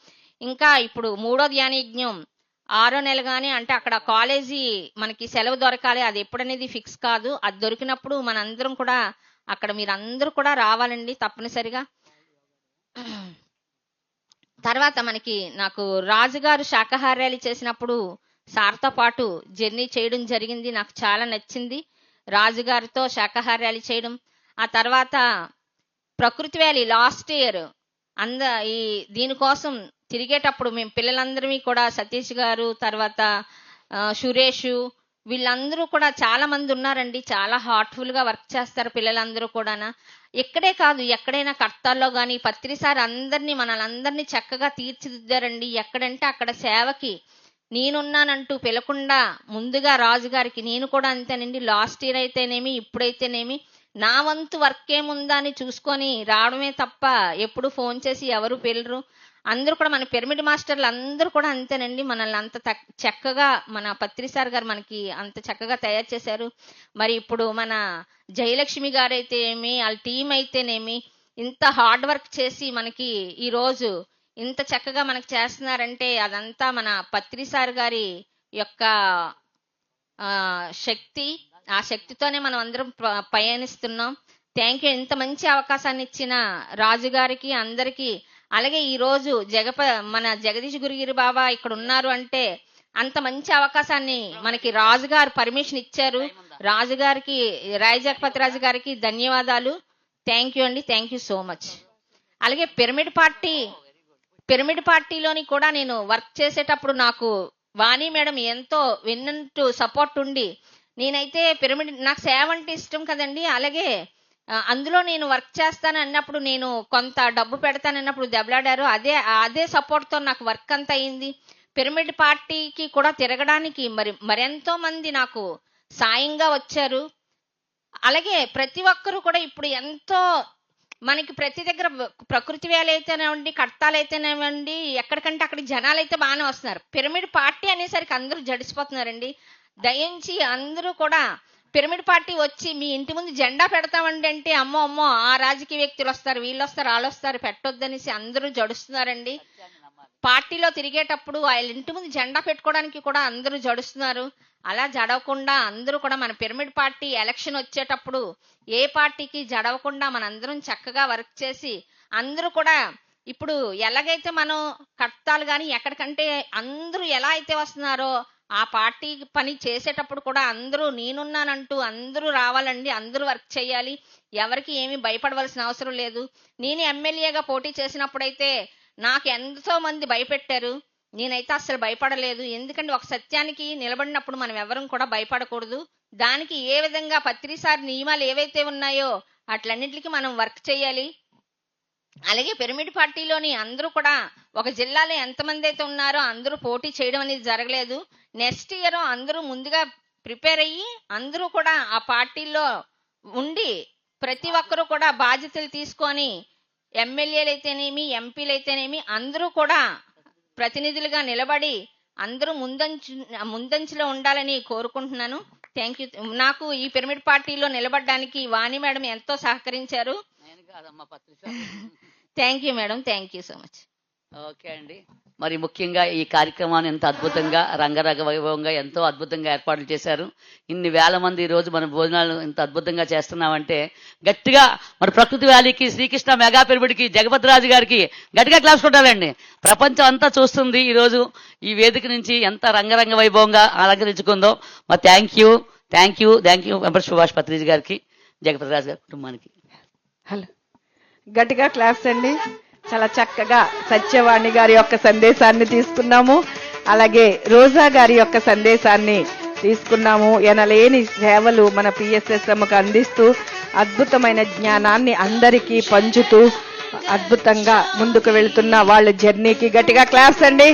ఇంకా ఇప్పుడు 3వ ధ్యాన యజ్ఞం 6వ నెల కానీ అంటే అక్కడ కాలేజీ మనకి సెలవు దొరకాలి. అది ఎప్పుడనేది ఫిక్స్ కాదు. అది దొరికినప్పుడు మనందరం కూడా అక్కడ మీరందరూ కూడా రావాలండి తప్పనిసరిగా. తర్వాత నాకు రాజుగారు శాకాహార్యాలు చేసినప్పుడు సార్తో పాటు జర్నీ చేయడం జరిగింది. నాకు చాలా నచ్చింది రాజుగారితో శాకాహార్యాలు చేయడం. ఆ తర్వాత ప్రకృతి వ్యాలీ లాస్ట్ ఇయర్ ఈ దీనికోసం తిరిగేటప్పుడు మేము పిల్లలందరినీ కూడా సతీష్ గారు తర్వాత సురేష్ వీళ్ళందరూ కూడా చాలా మంది ఉన్నారండి. చాలా హార్ట్ఫుల్ గా వర్క్ చేస్తారు పిల్లలందరూ కూడా. ఇక్కడే కాదు ఎక్కడైనా కర్తాల్లో కానీ పత్రిసారి అందరినీ మనలందరినీ చక్కగా తీర్చిదిద్దారండి. ఎక్కడంటే అక్కడ సేవకి నేనున్నానంటూ పిలకుండా ముందుగా రాజుగారికి నేను కూడా అంతేనండి. లాస్ట్ ఇయర్ అయితేనేమి ఇప్పుడైతేనేమి నా వంతు వర్క్ ఏముందా అని చూసుకొని రావడమే తప్ప ఎప్పుడు ఫోన్ చేసి ఎవరు పిల్లరు. అందరూ కూడా మన పిరమిడ్ మాస్టర్లు అందరూ కూడా అంతేనండి. మనల్ని అంత చక్కగా మన పత్రిసార్ గారు మనకి అంత చక్కగా తయారు చేశారు. మరి ఇప్పుడు మన జయలక్ష్మి గారు అయితే ఏమి వాళ్ళ టీం అయితేనేమి ఇంత హార్డ్ వర్క్ చేసి మనకి ఈ రోజు ఇంత చక్కగా మనకి చేస్తున్నారంటే అదంతా మన పత్రిసార్ గారి యొక్క శక్తి. ఆ శక్తితోనే మనం అందరం పయనిస్తున్నాం. Thank you. ఇంత మంచి అవకాశాన్ని ఇచ్చిన రాజుగారికి అందరికీ. అలాగే ఈ రోజు మన జగదీష్ గురుగిరి బాబా ఇక్కడ ఉన్నారు అంటే అంత మంచి అవకాశాన్ని మనకి రాజుగారు పర్మిషన్ ఇచ్చారు. రాజుగారికి రాయ్ జగపతి రాజు గారికి ధన్యవాదాలు. థ్యాంక్ యూ అండి. Thank you so much. అలాగే పిరమిడ్ పార్టీలోని కూడా నేను వర్క్ చేసేటప్పుడు నాకు వాణి మేడం ఎంతో విన్నట్టు సపోర్ట్ ఉండి నేనైతే పిరమిడ్ నాకు సేవ అంటే ఇష్టం కదండి. అలాగే అందులో నేను వర్క్ చేస్తాను అన్నప్పుడు నేను కొంత డబ్బు పెడతానన్నప్పుడు దెబ్బలాడారు. అదే సపోర్ట్ తో నాకు వర్క్ అంతా అయింది. పిరమిడ్ పార్టీకి కూడా తిరగడానికి మరెంతో మంది నాకు సాయంగా వచ్చారు. అలాగే ప్రతి ఒక్కరు కూడా ఇప్పుడు ఎంతో మనకి ప్రతి దగ్గర ప్రకృతి వేలు అయితేనేవ్వండి కర్తాలు అయితేనేవ్వండి ఎక్కడికంటే అక్కడి జనాలు అయితే బాగానే వస్తున్నారు. పిరమిడ్ పార్టీ అనేసరికి అందరూ జడిసిపోతున్నారండి. దయించి అందరూ కూడా పిరమిడ్ పార్టీ వచ్చి మీ ఇంటి ముందు జెండా పెడతామండి అంటే అమ్మో ఆ రాజకీయ వ్యక్తులు వస్తారు వీళ్ళు వస్తారు వాళ్ళు వస్తారు పెట్టొద్దనేసి అందరూ జడుస్తున్నారండి. పార్టీలో తిరిగేటప్పుడు వాళ్ళ ఇంటి ముందు జెండా పెట్టుకోవడానికి కూడా అందరూ జడుస్తున్నారు. అలా జడవకుండా అందరూ కూడా మన పిరమిడ్ పార్టీ ఎలక్షన్ వచ్చేటప్పుడు ఏ పార్టీకి జడవకుండా మనందరం చక్కగా వర్క్ చేసి అందరూ కూడా ఇప్పుడు ఎలాగైతే మనం కట్టాలి కానీ ఎక్కడికంటే అందరూ ఎలా అయితే వస్తున్నారో ఆ పార్టీ పని చేసేటప్పుడు కూడా అందరూ నేనున్నానంటూ అందరూ రావాలండి, అందరూ వర్క్ చేయాలి, ఎవరికి ఏమీ భయపడవలసిన అవసరం లేదు. నేను ఎమ్మెల్యేగా పోటీ చేసినప్పుడైతే నాకు ఎంతో మంది భయపెట్టారు, నేనైతే అస్సలు భయపడలేదు. ఎందుకంటే ఒక సత్యానికి నిలబడినప్పుడు మనం ఎవరం కూడా భయపడకూడదు. దానికి ఏ విధంగా పత్రిసారి నియమాలు ఏవైతే ఉన్నాయో అట్లన్నింటికి మనం వర్క్ చేయాలి. అలాగే పిరమిడ్ పార్టీలోని అందరూ కూడా ఒక జిల్లాలో ఎంతమంది అయితే ఉన్నారో అందరూ పోటీ చేయడం అనేది జరగలేదు. నెక్స్ట్ ఇయర్ అందరూ ముందుగా ప్రిపేర్ అయ్యి అందరూ కూడా ఆ పార్టీలో ఉండి ప్రతి ఒక్కరూ కూడా బాధ్యతలు తీసుకొని ఎమ్మెల్యేలు అయితేనేమి ఎంపీలు అయితేనేమి అందరూ కూడా ప్రతినిధులుగా నిలబడి అందరూ ముందంచులో ఉండాలని కోరుకుంటున్నాను. Thank you. నాకు ఈ పిరమిడ్ పార్టీలో నిలబడడానికి వాణి మేడం ఎంతో సహకరించారు. Thank you madam, thank you so much. Okay అండి. మరి ముఖ్యంగా ఈ కార్యక్రమాన్ని ఎంత అద్భుతంగా రంగరంగ వైభవంగా ఎంతో అద్భుతంగా ఏర్పాట్లు చేశారు. ఇన్ని వేల మంది ఈ రోజు మన భోజనాలు ఇంత అద్భుతంగా చేస్తున్నామంటే గట్టిగా మరి ప్రకృతి వ్యాలీకి, శ్రీకృష్ణ మెగా పిరమిడ్కి, జగపతిరాజు గారికి గట్టిగా క్లాస్ కొట్టాలండి. ప్రపంచం అంతా చూస్తుంది ఈరోజు ఈ వేదిక నుంచి ఎంత రంగరంగ వైభవంగా అలంకరించుకుందో. మరి థ్యాంక్ యూ వెంపటి సుభాష్ పత్రిజీ గారికి, జగపతిరాజు గారి కుటుంబానికి. హలో, గట్టిగా క్లాప్స్ అండి. చాలా చక్కగా సత్యవాణి గారి యొక్క సందేశాన్ని తీసుకున్నాము, అలాగే రోజా గారి యొక్క సందేశాన్ని తీసుకున్నాము. ఎనలేని సేవలు మన PSSMకు అందిస్తూ అద్భుతమైన జ్ఞానాన్ని అందరికీ పంచుతూ అద్భుతంగా ముందుకు వెళ్తున్న వాళ్ళ జర్నీకి గట్టిగా క్లాప్స్ అండి.